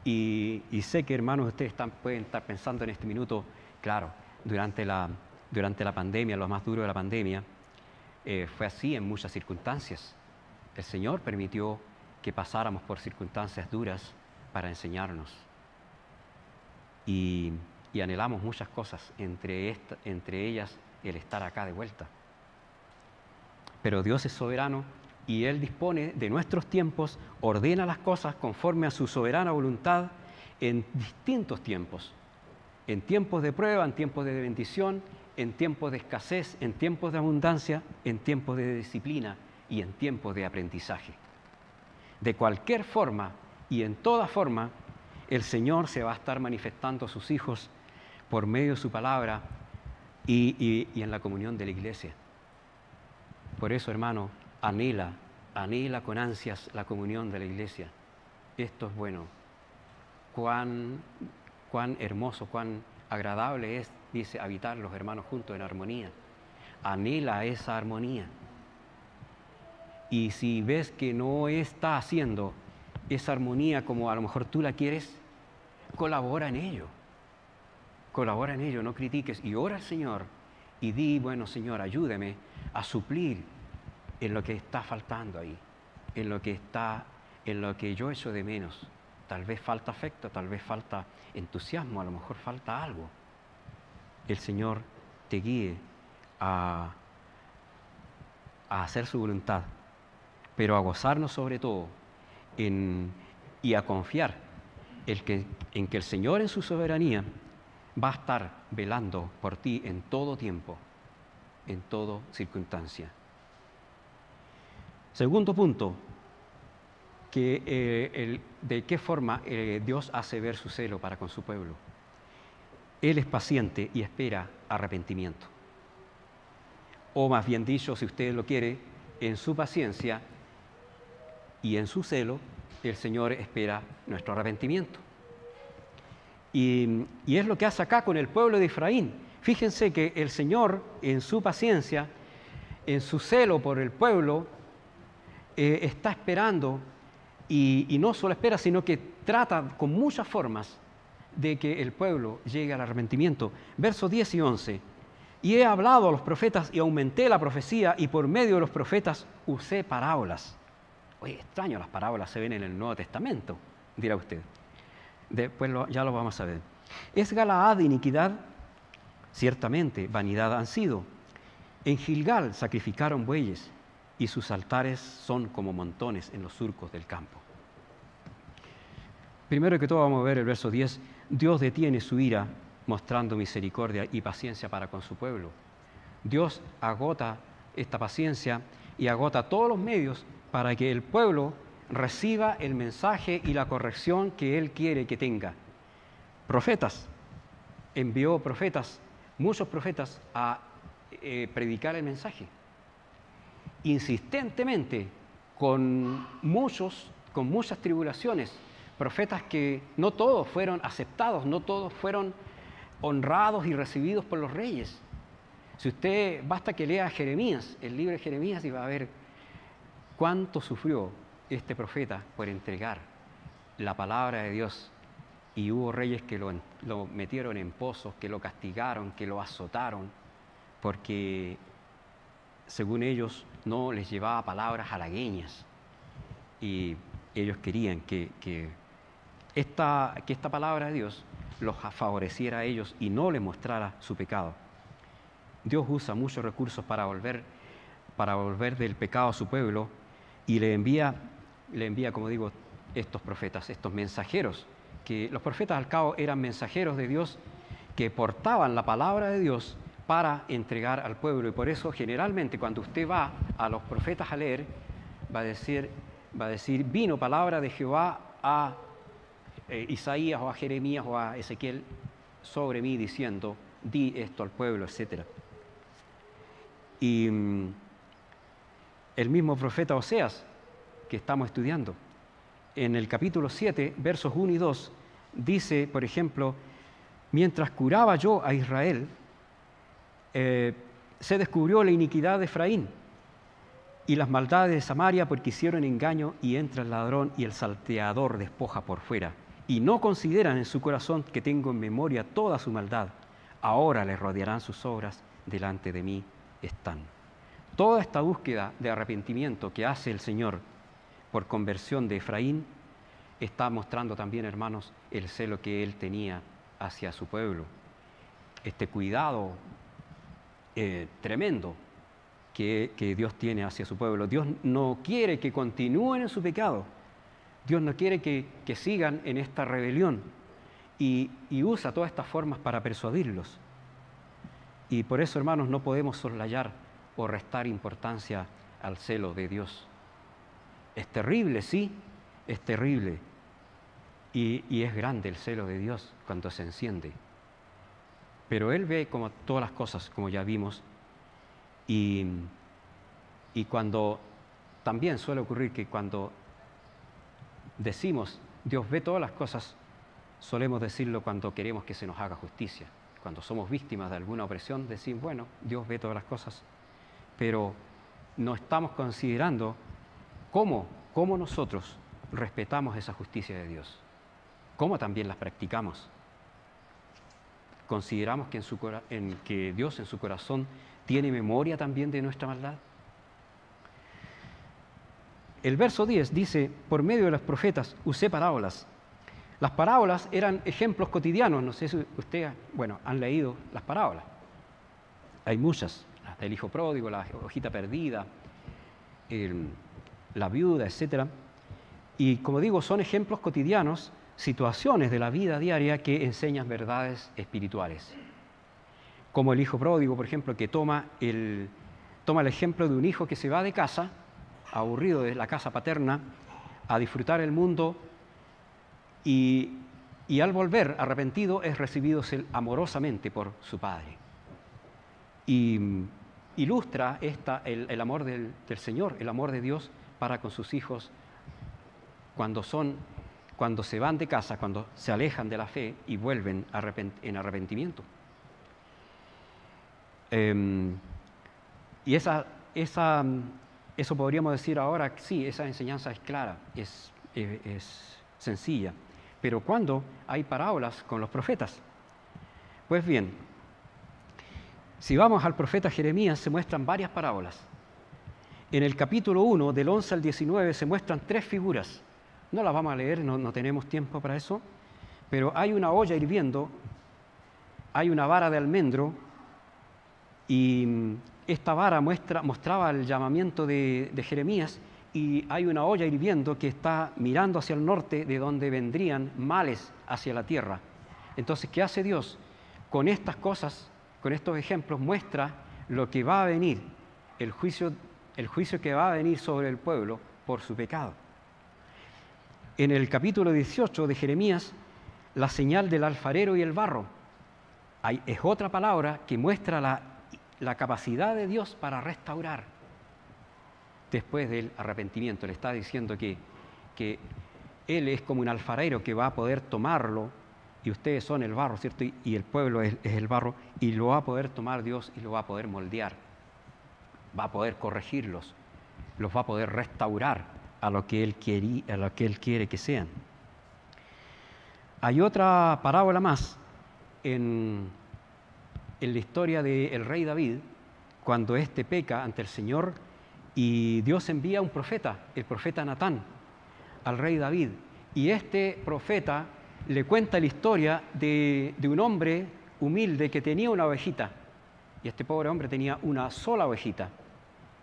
Y sé que, hermanos, ustedes pueden estar pensando en este minuto, claro, durante la pandemia, lo más duro de la pandemia, fue así en muchas circunstancias. El Señor permitió que pasáramos por circunstancias duras para enseñarnos. Y anhelamos muchas cosas, entre ellas el estar acá de vuelta. Pero Dios es soberano y Él dispone de nuestros tiempos, ordena las cosas conforme a su soberana voluntad en distintos tiempos. En tiempos de prueba, en tiempos de bendición, en tiempos de escasez, en tiempos de abundancia, en tiempos de disciplina y en tiempos de aprendizaje. De cualquier forma y en toda forma, el Señor se va a estar manifestando a sus hijos por medio de su palabra y en la comunión de la iglesia. Por eso, hermano, anhela con ansias la comunión de la iglesia. Esto es bueno. Cuán hermoso, cuán agradable es, dice, habitar los hermanos juntos en armonía. Anhela esa armonía. Y si ves que no está haciendo esa armonía como a lo mejor tú la quieres, colabora en ello. Colabora en ello, no critiques y ora al Señor y di, bueno, Señor, ayúdame a suplir en lo que está faltando ahí, en lo que yo echo de menos. Tal vez falta afecto, tal vez falta entusiasmo, a lo mejor falta algo. El Señor te guíe a hacer su voluntad, pero a gozarnos sobre todo y a confiar en que el Señor en su soberanía va a estar velando por ti en todo tiempo, en toda circunstancia. Segundo punto, de qué forma Dios hace ver su celo para con su pueblo. Él es paciente y espera arrepentimiento. O más bien dicho, si usted lo quiere, en su paciencia y en su celo, el Señor espera nuestro arrepentimiento. Y es lo que hace acá con el pueblo de Efraín. Fíjense que el Señor, en su paciencia, en su celo por el pueblo, está esperando, y no solo espera, sino que trata con muchas formas de que el pueblo llegue al arrepentimiento. Versos 10 y 11. Y he hablado a los profetas y aumenté la profecía, y por medio de los profetas usé parábolas. Oye, extraño, las parábolas se ven en el Nuevo Testamento, dirá usted. Después ya lo vamos a ver. ¿Es Galaad iniquidad? Ciertamente, vanidad han sido. En Gilgal sacrificaron bueyes, y sus altares son como montones en los surcos del campo. Primero que todo vamos a ver el verso 10. Dios detiene su ira, mostrando misericordia y paciencia para con su pueblo. Dios agota esta paciencia y agota todos los medios para que el pueblo reciba el mensaje y la corrección que Él quiere que tenga. Profetas, envió profetas, muchos profetas, a predicar el mensaje. Insistentemente, con muchas tribulaciones, profetas que no todos fueron aceptados, no todos fueron honrados y recibidos por los reyes. Si usted, basta que lea Jeremías, el libro de Jeremías, y va a ver cuánto sufrió este profeta por entregar la palabra de Dios y hubo reyes que lo metieron en pozos, que lo castigaron, que lo azotaron, porque según ellos no les llevaba palabras halagueñas. Y ellos querían que esta palabra de Dios los favoreciera a ellos y no les mostrara su pecado. Dios usa muchos recursos para volver del pecado a su pueblo y le envía, como digo, estos profetas, estos mensajeros, que los profetas al cabo eran mensajeros de Dios que portaban la palabra de Dios para entregar al pueblo. Y por eso generalmente cuando usted va a los profetas a leer, va a decir, vino palabra de Jehová a Isaías o a Jeremías o a Ezequiel sobre mí diciendo, di esto al pueblo, etc. Y el mismo profeta Oseas, que estamos estudiando, en el capítulo 7, versos 1 y 2, dice, por ejemplo, mientras curaba yo a Israel, se descubrió la iniquidad de Efraín y las maldades de Samaria porque hicieron engaño y entra el ladrón y el salteador despoja por fuera. Y no consideran en su corazón que tengo en memoria toda su maldad. Ahora les rodearán sus obras, delante de mí están. Toda esta búsqueda de arrepentimiento que hace el Señor por conversión de Efraín está mostrando también, hermanos, el celo que Él tenía hacia su pueblo. Este cuidado tremendo que Dios tiene hacia su pueblo. Dios no quiere que continúen en su pecado. Dios no quiere que sigan en esta rebelión y usa todas estas formas para persuadirlos. Y por eso, hermanos, no podemos soslayar o restar importancia al celo de Dios. Es terrible, sí, es terrible. Y es grande el celo de Dios cuando se enciende. Pero Él ve como todas las cosas, como ya vimos, y cuando también suele ocurrir que cuando decimos Dios ve todas las cosas, solemos decirlo cuando queremos que se nos haga justicia. Cuando somos víctimas de alguna opresión, decimos, bueno, Dios ve todas las cosas, pero no estamos considerando cómo nosotros respetamos esa justicia de Dios, cómo también las practicamos. ¿Consideramos que Dios en su corazón tiene memoria también de nuestra maldad? El verso 10 dice, por medio de los profetas usé parábolas. Las parábolas eran ejemplos cotidianos. No sé si ustedes, han leído las parábolas. Hay muchas, las del hijo pródigo, la hojita perdida, la viuda, etc. Y como digo, son ejemplos cotidianos, situaciones de la vida diaria que enseñan verdades espirituales. Como el hijo pródigo, por ejemplo, que toma el ejemplo de un hijo que se va de casa, aburrido de la casa paterna, a disfrutar el mundo y al volver arrepentido es recibido amorosamente por su padre. Y ilustra el amor del Señor, el amor de Dios para con sus hijos cuando se van de casa, cuando se alejan de la fe y vuelven en arrepentimiento. Y eso podríamos decir ahora, sí, esa enseñanza es clara, es sencilla. Pero ¿cuándo hay parábolas con los profetas? Pues bien, si vamos al profeta Jeremías, se muestran varias parábolas. En el capítulo 1, del 11 al 19, se muestran 3 figuras. No las vamos a leer, no tenemos tiempo para eso, pero hay una olla hirviendo, hay una vara de almendro, y esta vara mostraba el llamamiento de Jeremías, y hay una olla hirviendo que está mirando hacia el norte, de donde vendrían males hacia la tierra. Entonces, ¿qué hace Dios? Con estas cosas, con estos ejemplos, muestra lo que va a venir, el juicio que va a venir sobre el pueblo por su pecado. En el capítulo 18 de Jeremías, la señal del alfarero y el barro. Es otra palabra que muestra la capacidad de Dios para restaurar después del arrepentimiento. Le está diciendo que Él es como un alfarero que va a poder tomarlo, y ustedes son el barro, ¿cierto? Y el pueblo es el barro, y lo va a poder tomar Dios y lo va a poder moldear. Va a poder corregirlos, los va a poder restaurar a lo que Él quiere que sean. Hay otra parábola más en la historia del rey David, cuando éste peca ante el Señor y Dios envía un profeta, el profeta Natán, al rey David. Y este profeta le cuenta la historia de un hombre humilde que tenía una ovejita. Y este pobre hombre tenía una sola ovejita.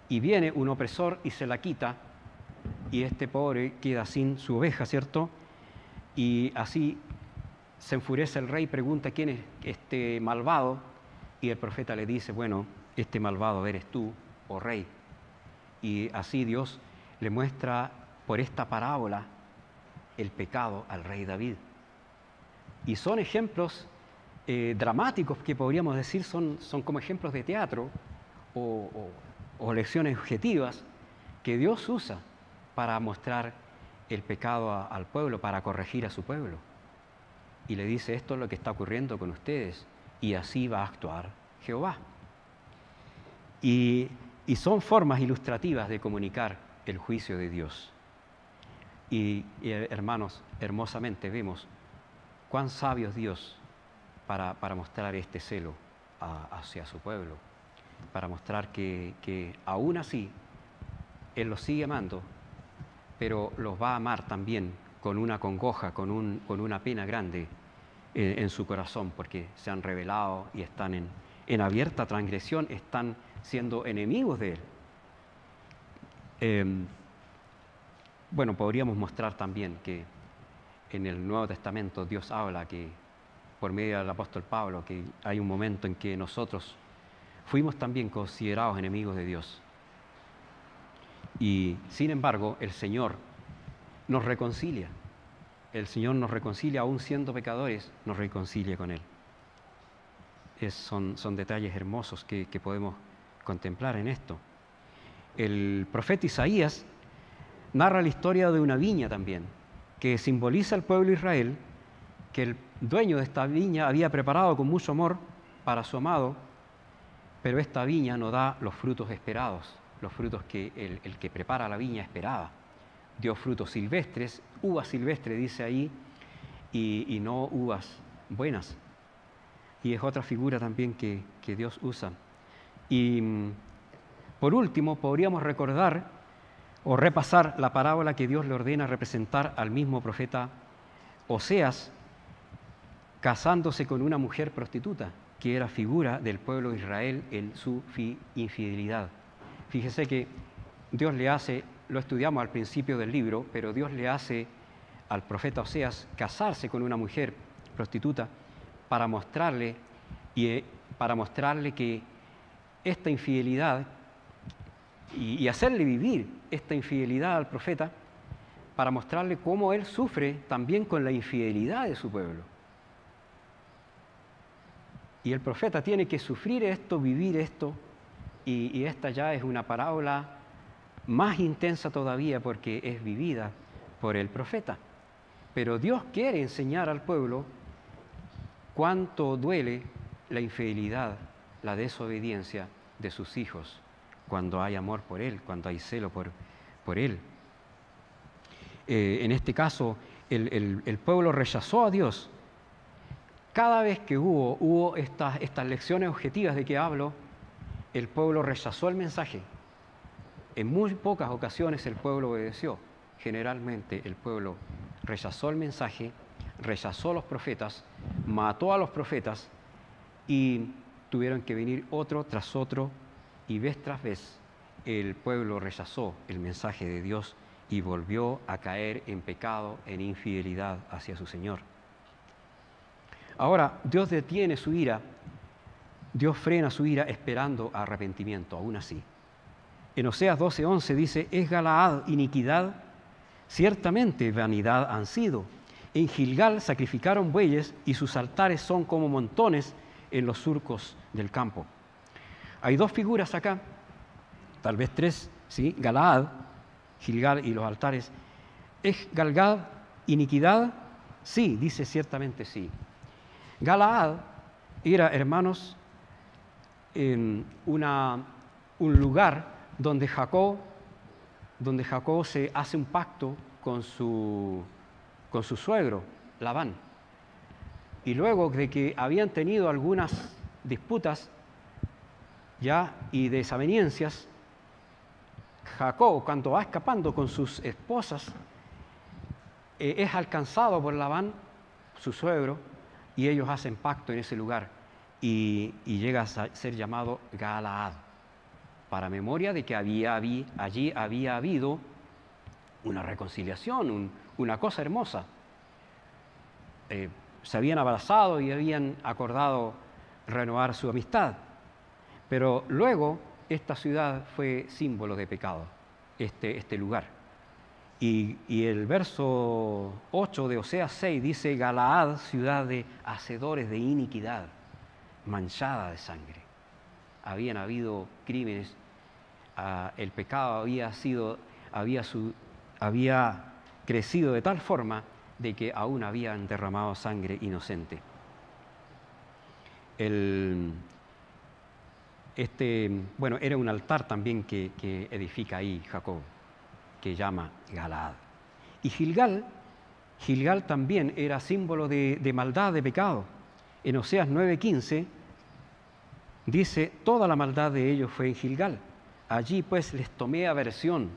Y viene un opresor y se la quita. Y este pobre queda sin su oveja, ¿cierto? Y así se enfurece el rey, pregunta quién es este malvado. Y el profeta le dice, bueno, este malvado eres tú, oh rey. Y así Dios le muestra por esta parábola el pecado al rey David. Y son ejemplos dramáticos que podríamos decir son como ejemplos de teatro o lecciones objetivas que Dios usa para mostrar el pecado al pueblo, para corregir a su pueblo. Y le dice, esto es lo que está ocurriendo con ustedes, y así va a actuar Jehová. Y son formas ilustrativas de comunicar el juicio de Dios. Y hermanos, hermosamente vemos cuán sabio es Dios para mostrar este celo hacia su pueblo, para mostrar que aún así Él los sigue amando, pero los va a amar también con una congoja, con una pena grande en su corazón, porque se han rebelado y están en abierta transgresión, están siendo enemigos de Él. Bueno, podríamos mostrar también que en el Nuevo Testamento Dios habla que, por medio del apóstol Pablo, que hay un momento en que nosotros fuimos también considerados enemigos de Dios. Y sin embargo, el Señor nos reconcilia. El Señor nos reconcilia, aún siendo pecadores, nos reconcilia con Él. Son detalles hermosos que podemos contemplar en esto. El profeta Isaías narra la historia de una viña también, que simboliza al pueblo de Israel, que el dueño de esta viña había preparado con mucho amor para su amado, pero esta viña no da los frutos esperados, los frutos que el que prepara la viña esperaba. Dio frutos silvestres, uvas silvestres dice ahí, y no uvas buenas. Y es otra figura también que Dios usa. Y por último, podríamos recordar o repasar la parábola que Dios le ordena representar al mismo profeta Oseas, casándose con una mujer prostituta, que era figura del pueblo de Israel en su infidelidad. Fíjese que Dios le hace, lo estudiamos al principio del libro, pero Dios le hace al profeta Oseas casarse con una mujer prostituta para mostrarle que esta infidelidad y hacerle vivir esta infidelidad al profeta, para mostrarle cómo él sufre también con la infidelidad de su pueblo. Y el profeta tiene que sufrir esto, vivir esto, y esta ya es una parábola más intensa todavía porque es vivida por el profeta. Pero Dios quiere enseñar al pueblo cuánto duele la infidelidad, la desobediencia de sus hijos, cuando hay amor por Él, cuando hay celo por Él. En este caso, el pueblo rechazó a Dios. Cada vez que hubo estas lecciones objetivas de que hablo, el pueblo rechazó el mensaje. En muy pocas ocasiones el pueblo obedeció. Generalmente el pueblo rechazó el mensaje, rechazó a los profetas, mató a los profetas y tuvieron que venir otro tras otro, y vez tras vez el pueblo rechazó el mensaje de Dios y volvió a caer en pecado, en infidelidad hacia su Señor. Ahora, Dios detiene su ira, Dios frena su ira esperando arrepentimiento, aún así. En Oseas 12:11 dice, es Galaad iniquidad, ciertamente vanidad han sido. En Gilgal sacrificaron bueyes y sus altares son como montones en los surcos del campo. Hay dos figuras acá, tal vez tres, ¿sí? Galaad, Gilgal y los altares. ¿Es Galgad iniquidad? Sí, dice ciertamente sí. Galaad era, hermanos, un lugar donde Jacob se hace un pacto con su suegro, Labán. Y luego de que habían tenido algunas disputas ya y desavenencias, Jacob, cuando va escapando con sus esposas, es alcanzado por Labán, su suegro, y ellos hacen pacto en ese lugar y llega a ser llamado Galaad, para memoria de que allí había habido una reconciliación, una cosa hermosa. Se habían abrazado y habían acordado renovar su amistad. Pero luego esta ciudad fue símbolo de pecado, este lugar. Y el verso 8 de Oseas 6 dice: Galaad, ciudad de hacedores de iniquidad, manchada de sangre. Habían habido crímenes, el pecado había crecido de tal forma de que aún habían derramado sangre inocente. Era un altar también que edifica ahí Jacob, que llama Galaad. Y Gilgal también era símbolo de maldad, de pecado. En Oseas 9:15 dice: toda la maldad de ellos fue en Gilgal. Allí pues les tomé aversión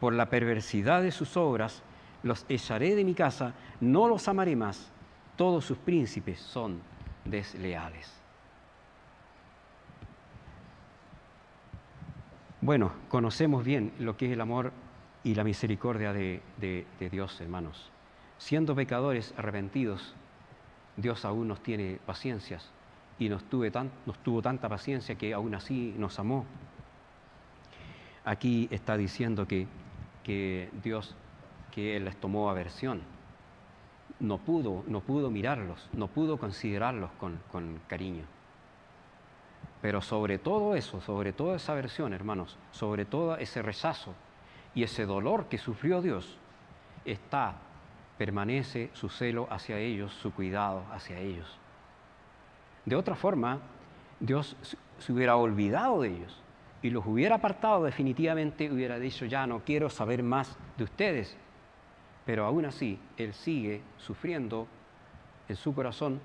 por la perversidad de sus obras, los echaré de mi casa, no los amaré más, todos sus príncipes son desleales. Bueno, conocemos bien lo que es el amor y la misericordia de Dios, hermanos. Siendo pecadores arrepentidos, Dios aún nos tiene paciencias y nos tuvo tanta paciencia que aún así nos amó. Aquí está diciendo que Dios, que Él les tomó aversión. No pudo mirarlos, no pudo considerarlos con cariño. Pero sobre todo eso, sobre toda esa aversión, hermanos, sobre todo ese rechazo y ese dolor que sufrió Dios, permanece su celo hacia ellos, su cuidado hacia ellos. De otra forma, Dios se hubiera olvidado de ellos y los hubiera apartado definitivamente, hubiera dicho: ya no quiero saber más de ustedes. Pero aún así, Él sigue sufriendo en su corazón,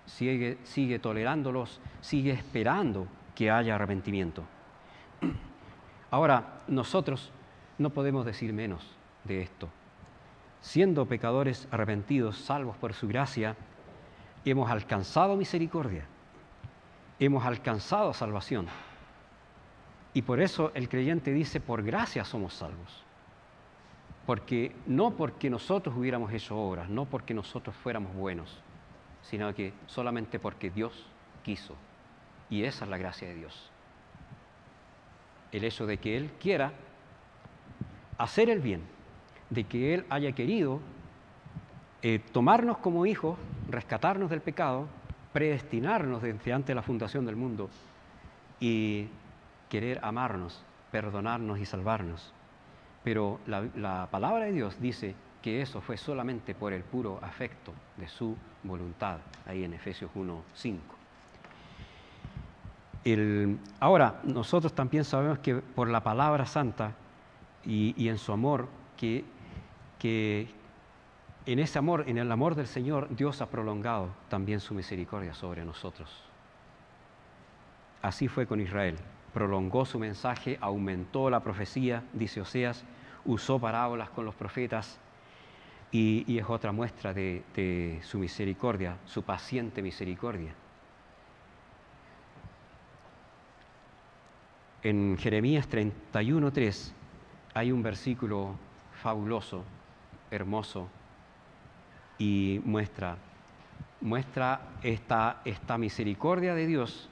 sigue tolerándolos, sigue esperando que haya arrepentimiento. Ahora, nosotros no podemos decir menos de esto. Siendo pecadores arrepentidos, salvos por su gracia, hemos alcanzado misericordia, hemos alcanzado salvación. Y por eso el creyente dice: por gracia somos salvos. No porque nosotros hubiéramos hecho obras, no porque nosotros fuéramos buenos, sino que solamente porque Dios quiso. Y esa es la gracia de Dios. El hecho de que Él quiera hacer el bien, de que Él haya querido tomarnos como hijos, rescatarnos del pecado, predestinarnos desde antes de la fundación del mundo y querer amarnos, perdonarnos y salvarnos. Pero la palabra de Dios dice que eso fue solamente por el puro afecto de su voluntad, ahí en Efesios 1:5. Ahora, nosotros también sabemos que por la palabra santa y en su amor, que en ese amor, en el amor del Señor, Dios ha prolongado también su misericordia sobre nosotros. Así fue con Israel. Prolongó su mensaje, aumentó la profecía, dice Oseas, usó parábolas con los profetas y es otra muestra de su misericordia, su paciente misericordia. En Jeremías 31:3 hay un versículo fabuloso, hermoso, y muestra esta misericordia de Dios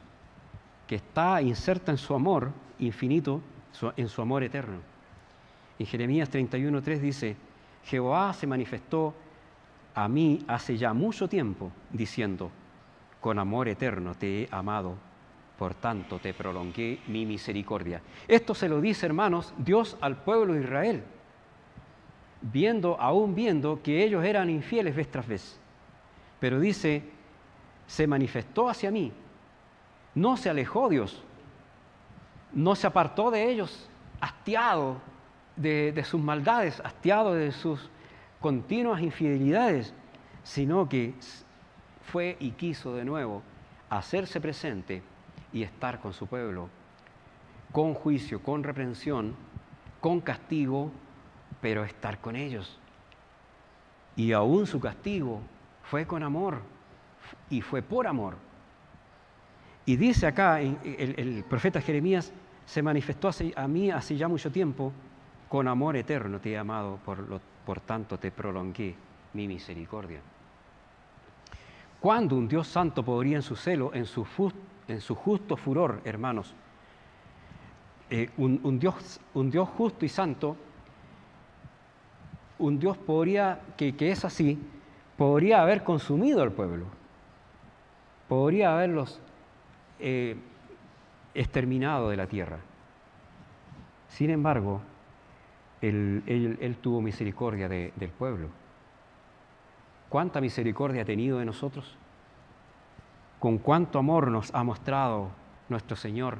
que está inserta en su amor infinito, en su amor eterno. En Jeremías 31:3 dice: Jehová se manifestó a mí hace ya mucho tiempo, diciendo: con amor eterno te he amado, por tanto te prolongué mi misericordia. Esto se lo dice, hermanos, Dios al pueblo de Israel, aún viendo que ellos eran infieles vez tras vez. Pero dice: se manifestó hacia mí. No se alejó Dios, no se apartó de ellos, hastiado de sus maldades, hastiado de sus continuas infidelidades, sino que fue y quiso de nuevo hacerse presente y estar con su pueblo, con juicio, con reprensión, con castigo, pero estar con ellos. Y aún su castigo fue con amor y fue por amor. Y dice acá, el profeta Jeremías se manifestó a mí hace ya mucho tiempo, con amor eterno te he amado, por tanto te prolongué mi misericordia. ¿Cuándo un Dios santo podría en su celo, en su justo furor, hermanos? Un Dios justo y santo, un Dios que es así, podría haber consumido al pueblo, podría haberlos exterminado de la tierra. Sin embargo, Él tuvo misericordia del pueblo. ¿Cuánta misericordia ha tenido de nosotros? Con cuánto amor nos ha mostrado nuestro Señor,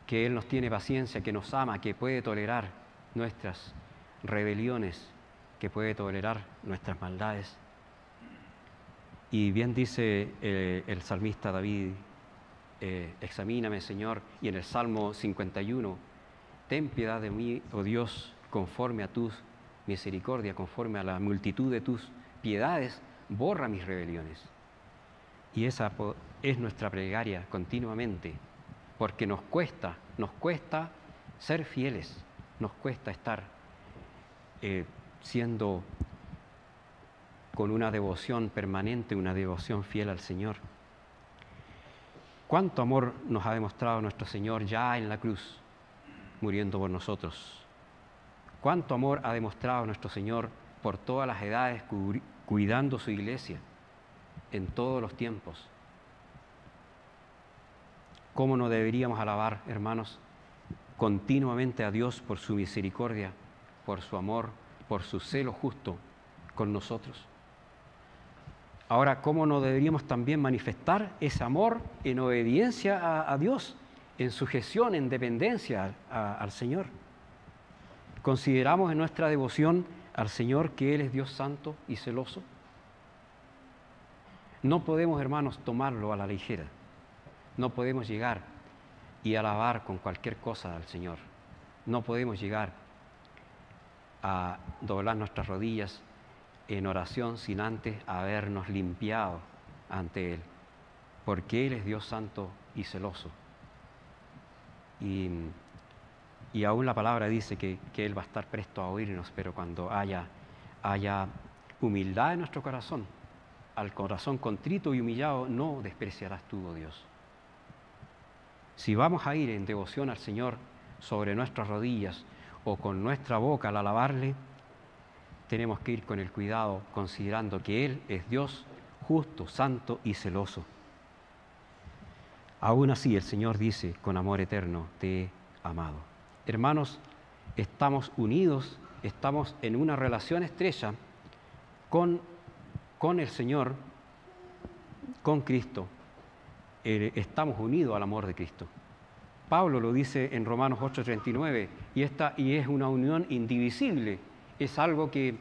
que Él nos tiene paciencia, que nos ama, que puede tolerar nuestras rebeliones, que puede tolerar nuestras maldades. Y bien dice el salmista David, examíname, Señor, y en el Salmo 51, ten piedad de mí, oh Dios, conforme a tus misericordia, conforme a la multitud de tus piedades, borra mis rebeliones. Y esa es nuestra plegaria continuamente, porque nos cuesta ser fieles, nos cuesta estar siendo con una devoción permanente, una devoción fiel al Señor. ¿Cuánto amor nos ha demostrado nuestro Señor ya en la cruz, muriendo por nosotros? ¿Cuánto amor ha demostrado nuestro Señor por todas las edades, cuidando su iglesia en todos los tiempos? ¿Cómo no deberíamos alabar, hermanos, continuamente a Dios por su misericordia, por su amor, por su celo justo con nosotros? Ahora, ¿cómo no deberíamos también manifestar ese amor en obediencia a Dios, en sujeción, en dependencia al Señor? ¿Consideramos en nuestra devoción al Señor que Él es Dios santo y celoso? No podemos, hermanos, tomarlo a la ligera. No podemos llegar y alabar con cualquier cosa al Señor. No podemos llegar a doblar nuestras rodillas en oración sin antes habernos limpiado ante Él, porque Él es Dios santo y celoso. Y aún la palabra dice que Él va a estar presto a oírnos, pero cuando haya humildad en nuestro corazón, al corazón contrito y humillado, no despreciarás tú, oh Dios. Si vamos a ir en devoción al Señor sobre nuestras rodillas o con nuestra boca al alabarle, tenemos que ir con el cuidado, considerando que Él es Dios justo, santo y celoso. Aún así, el Señor dice, con amor eterno te he amado. Hermanos, estamos unidos, estamos en una relación estrecha con el Señor, con Cristo. Estamos unidos al amor de Cristo. Pablo lo dice en Romanos 8:39, y es una unión indivisible. Es algo que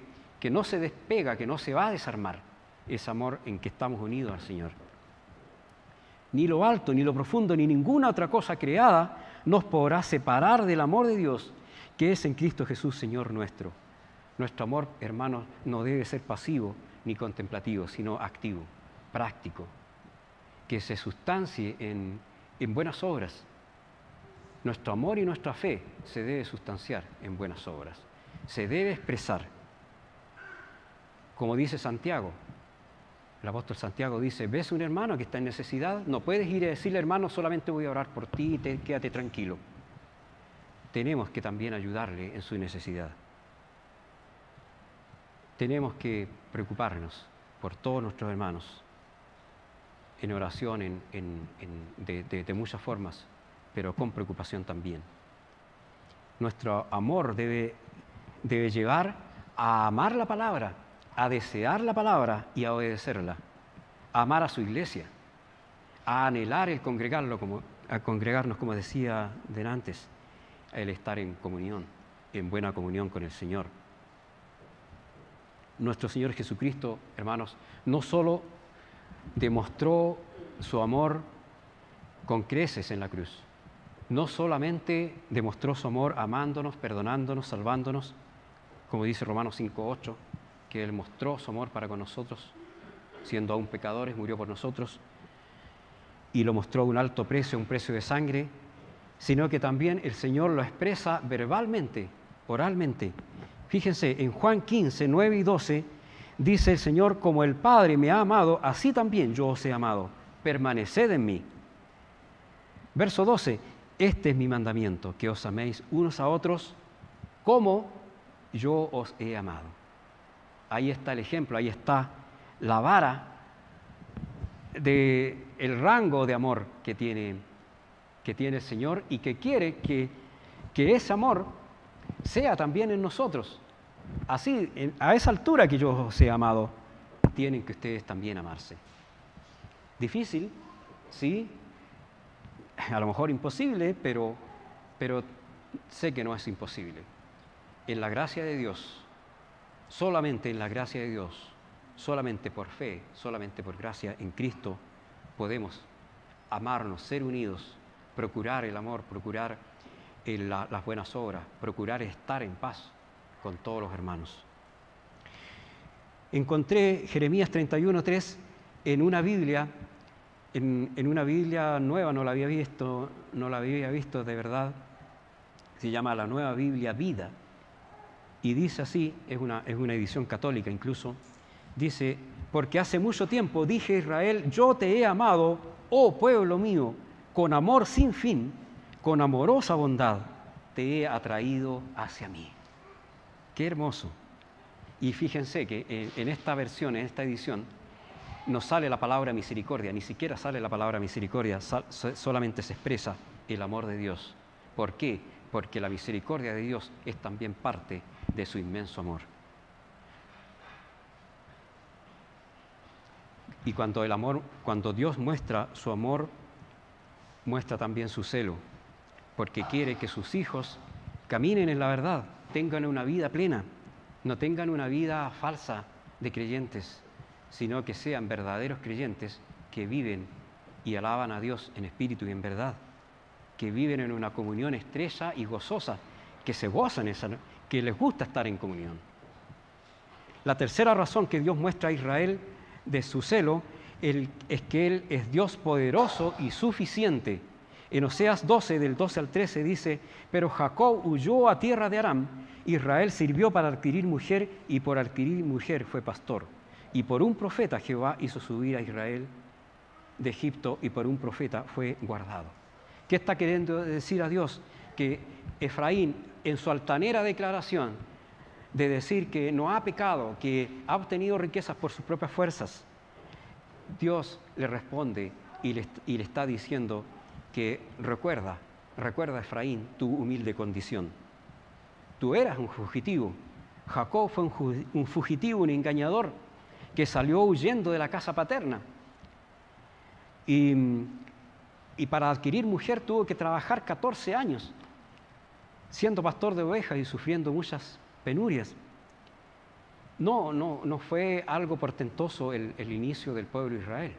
no se despega, que no se va a desarmar, ese amor en que estamos unidos al Señor. Ni lo alto, ni lo profundo, ni ninguna otra cosa creada nos podrá separar del amor de Dios, que es en Cristo Jesús, Señor nuestro. Nuestro amor, hermanos, no debe ser pasivo ni contemplativo, sino activo, práctico, que se sustancie en buenas obras. Nuestro amor y nuestra fe se debe sustanciar en buenas obras. Se debe expresar. Como dice Santiago, el apóstol Santiago dice, ¿ves un hermano que está en necesidad? No puedes ir a decirle, hermano, solamente voy a orar por ti y quédate tranquilo. Tenemos que también ayudarle en su necesidad. Tenemos que preocuparnos por todos nuestros hermanos en oración, de muchas formas, pero con preocupación también. Nuestro amor debe llevar a amar la palabra, a desear la palabra y a obedecerla, a amar a su iglesia, a anhelar el congregarnos, como decía antes, el estar en comunión, en buena comunión con el Señor. Nuestro Señor Jesucristo, hermanos, no solo demostró su amor con creces en la cruz. No solamente demostró su amor amándonos, perdonándonos, salvándonos, como dice Romanos 5:8, que Él mostró su amor para con nosotros, siendo aún pecadores, murió por nosotros, y lo mostró a un alto precio, un precio de sangre, sino que también el Señor lo expresa verbalmente, oralmente. Fíjense, en Juan 15, 9 y 12, dice el Señor: como el Padre me ha amado, así también yo os he amado. Permaneced en mí. Verso 12, este es mi mandamiento, que os améis unos a otros como yo os he amado. Ahí está el ejemplo, ahí está la vara del rango de amor que tiene el Señor y que quiere que ese amor sea también en nosotros. Así, a esa altura que yo os he amado, tienen que ustedes también amarse. Difícil, sí, a lo mejor imposible, pero sé que no es imposible. En la gracia de Dios, solamente en la gracia de Dios, solamente por fe, solamente por gracia en Cristo, podemos amarnos, ser unidos, procurar el amor, procurar las buenas obras, procurar estar en paz con todos los hermanos. Encontré Jeremías 31:3 en una Biblia, en una Biblia nueva, no la había visto de verdad, se llama la Nueva Biblia Vida, y dice así, es una edición católica incluso, dice: porque hace mucho tiempo dije a Israel, yo te he amado, oh pueblo mío, con amor sin fin, con amorosa bondad, te he atraído hacia mí. Qué hermoso. Y fíjense que en esta versión, en esta edición, no sale la palabra misericordia, ni siquiera sale la palabra misericordia, solamente se expresa el amor de Dios. ¿Por qué? Porque la misericordia de Dios es también parte de su inmenso amor. Y cuando Dios muestra su amor, muestra también su celo, porque quiere que sus hijos caminen en la verdad, tengan una vida plena, no tengan una vida falsa de creyentes, sino que sean verdaderos creyentes que viven y alaban a Dios en espíritu y en verdad, que viven en una comunión estrecha y gozosa, que se gozan, que les gusta estar en comunión. La tercera razón que Dios muestra a Israel de su celo es que Él es Dios poderoso y suficiente. En Oseas 12, del 12 al 13 dice: pero Jacob huyó a tierra de Aram, Israel sirvió para adquirir mujer, y por adquirir mujer fue pastor. Y por un profeta Jehová hizo subir a Israel de Egipto, y por un profeta fue guardado. ¿Qué está queriendo decir a Dios? Que Efraín, en su altanera declaración de decir que no ha pecado, que ha obtenido riquezas por sus propias fuerzas, Dios le responde y le está diciendo que recuerda Efraín tu humilde condición. Tú eras un fugitivo. Jacob fue un fugitivo, un engañador, que salió huyendo de la casa paterna. Y para adquirir mujer tuvo que trabajar 14 años, siendo pastor de ovejas y sufriendo muchas penurias. No fue algo portentoso el inicio del pueblo de Israel.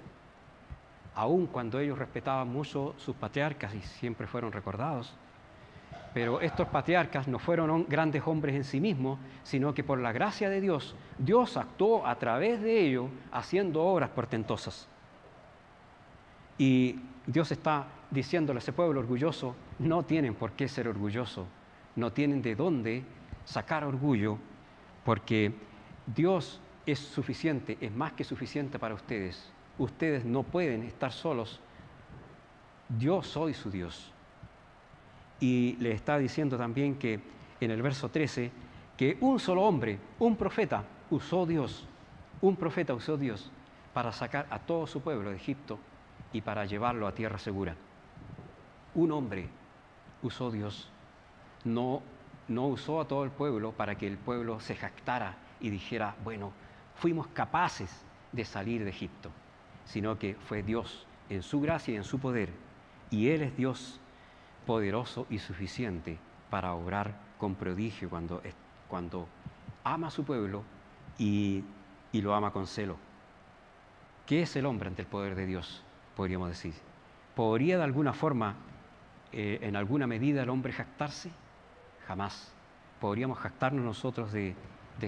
Aun cuando ellos respetaban mucho sus patriarcas y siempre fueron recordados. Pero estos patriarcas no fueron grandes hombres en sí mismos, sino que por la gracia de Dios, Dios actuó a través de ellos haciendo obras portentosas. Y Dios está diciéndole a ese pueblo orgulloso: no tienen por qué ser orgullosos, no tienen de dónde sacar orgullo, porque Dios es suficiente, es más que suficiente para ustedes. Ustedes no pueden estar solos. Yo soy su Dios. Y le está diciendo también que en el verso 13, que un solo hombre, un profeta usó Dios para sacar a todo su pueblo de Egipto y para llevarlo a tierra segura. Un hombre usó Dios, no usó a todo el pueblo para que el pueblo se jactara y dijera: bueno, fuimos capaces de salir de Egipto, sino que fue Dios en su gracia y en su poder, y Él es Dios poderoso y suficiente para obrar con prodigio cuando ama a su pueblo y lo ama con celo. ¿Qué es el hombre ante el poder de Dios? Podríamos decir. ¿Podría de alguna forma, en alguna medida, el hombre jactarse? Jamás. ¿Podríamos jactarnos nosotros de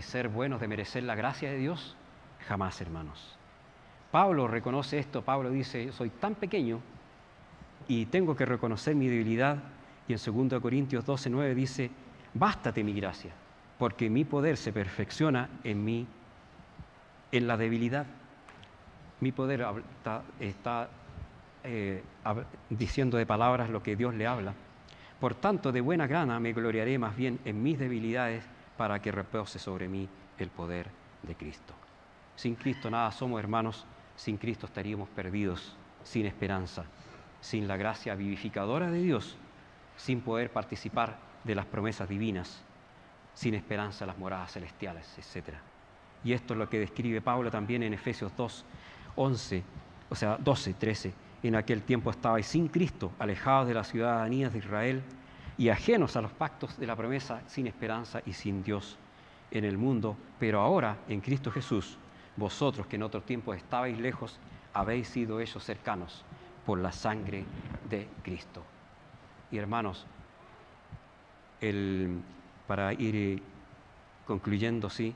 ser buenos, de merecer la gracia de Dios? Jamás, hermanos. Pablo reconoce esto. Pablo dice, yo soy tan pequeño y tengo que reconocer mi debilidad. Y en 2 Corintios 12:9 dice, bástate mi gracia, porque mi poder se perfecciona en la debilidad. Mi poder está diciendo de palabras lo que Dios le habla. Por tanto, de buena gana me gloriaré más bien en mis debilidades para que repose sobre mí el poder de Cristo. Sin Cristo nada somos, hermanos. Sin Cristo estaríamos perdidos, sin esperanza, sin la gracia vivificadora de Dios, sin poder participar de las promesas divinas, sin esperanza en las moradas celestiales, etc. Y esto es lo que describe Pablo también en Efesios 12:13. En aquel tiempo estabais sin Cristo, alejados de las ciudadanías de Israel y ajenos a los pactos de la promesa, sin esperanza y sin Dios en el mundo. Pero ahora, en Cristo Jesús, vosotros que en otro tiempo estabais lejos, habéis sido hechos cercanos por la sangre de Cristo. Y hermanos, para ir concluyendo, sí,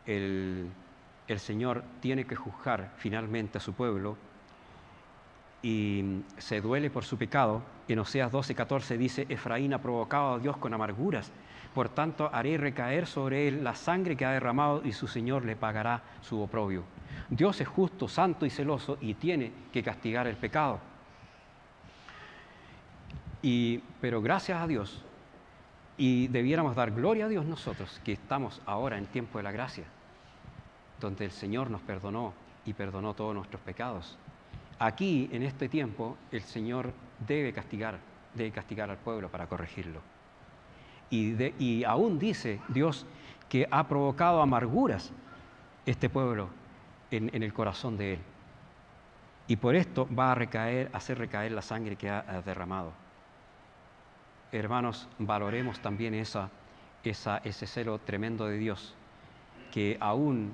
el Señor tiene que juzgar finalmente a su pueblo y se duele por su pecado. En Oseas 12:14 dice, Efraín ha provocado a Dios con amarguras, por tanto haré recaer sobre él la sangre que ha derramado y su Señor le pagará su oprobio. Dios es justo, santo y celoso y tiene que castigar el pecado. Pero gracias a Dios, y debiéramos dar gloria a Dios nosotros, que estamos ahora en tiempo de la gracia, donde el Señor nos perdonó y perdonó todos nuestros pecados. Aquí, en este tiempo, el Señor debe castigar al pueblo para corregirlo. Y aún dice Dios que ha provocado amarguras este pueblo en el corazón de Él. Y por esto va a hacer recaer la sangre que ha derramado. Hermanos, valoremos también ese celo tremendo de Dios, que aún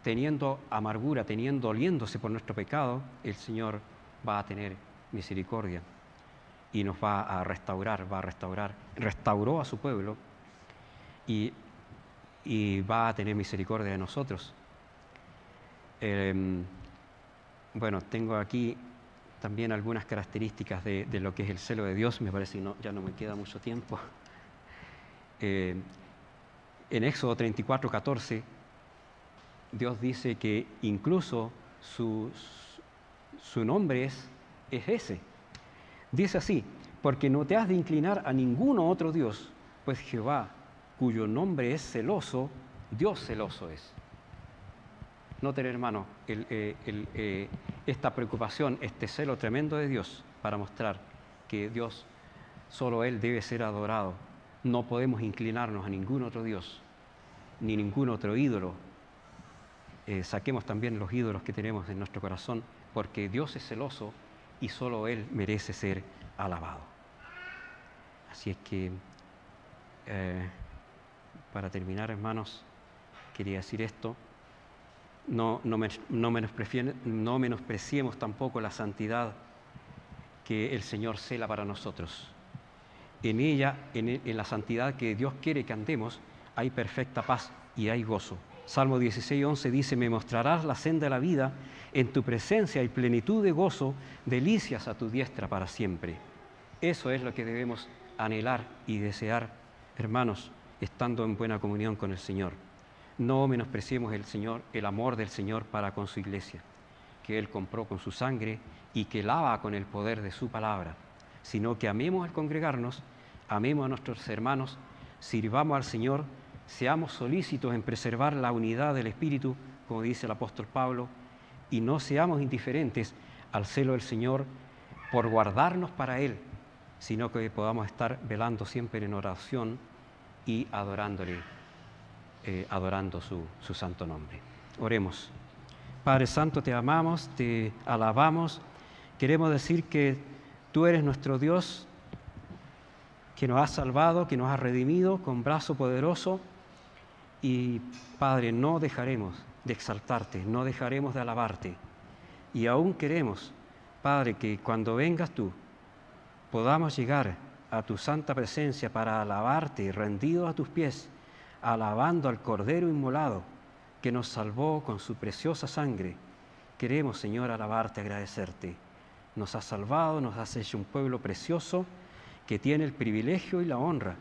teniendo amargura, doliéndose por nuestro pecado, el Señor va a tener misericordia y nos va a restaurar, restauró a su pueblo y va a tener misericordia de nosotros. Bueno, tengo aquí también algunas características de lo que es el celo de Dios. Me parece que ya no me queda mucho tiempo. En Éxodo 34:14, Dios dice que incluso su nombre es ese. Dice así, porque no te has de inclinar a ninguno otro Dios, pues Jehová, cuyo nombre es celoso, Dios celoso es. Noten, hermano, esta preocupación, este celo tremendo de Dios para mostrar que Dios, solo Él debe ser adorado. No podemos inclinarnos a ningún otro Dios, ni ningún otro ídolo. Saquemos también los ídolos que tenemos en nuestro corazón, porque Dios es celoso y solo Él merece ser alabado. Así es que, para terminar, hermanos, quería decir esto. No menospreciemos tampoco la santidad que el Señor cela para nosotros. En ella, en la santidad que Dios quiere que andemos, hay perfecta paz y hay gozo. Salmo 16:11 dice, me mostrarás la senda de la vida, en tu presencia hay plenitud de gozo, delicias a tu diestra para siempre. Eso es lo que debemos anhelar y desear, hermanos, estando en buena comunión con el Señor. No menospreciemos el amor del Señor para con su iglesia, que Él compró con su sangre y que lava con el poder de su palabra, sino que amemos al congregarnos, amemos a nuestros hermanos, sirvamos al Señor, seamos solícitos en preservar la unidad del Espíritu, como dice el apóstol Pablo, y no seamos indiferentes al celo del Señor por guardarnos para Él, sino que podamos estar velando siempre en oración y adorándole. Adorando su santo nombre. Oremos. Padre Santo, te amamos, te alabamos. Queremos decir que tú eres nuestro Dios, que nos has salvado, que nos has redimido con brazo poderoso Y Padre, no dejaremos de exaltarte, no dejaremos de alabarte. Y aún queremos, Padre, que cuando vengas tú, podamos llegar a tu santa presencia para alabarte, rendidos a tus pies, alabando al Cordero inmolado que nos salvó con su preciosa sangre. Queremos, Señor, alabarte, agradecerte. Nos has salvado, nos has hecho un pueblo precioso que tiene el privilegio y la honra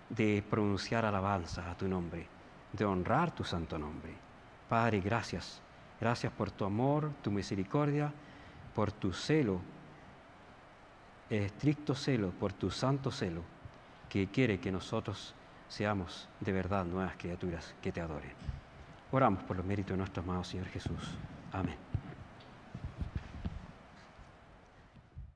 de pronunciar alabanzas a tu nombre, de honrar tu santo nombre. Padre, gracias. Gracias por tu amor, tu misericordia, por tu celo, estricto celo, por tu santo celo, que quiere que nosotros seamos de verdad nuevas criaturas que te adoren. Oramos por los méritos de nuestro amado Señor Jesús. Amén.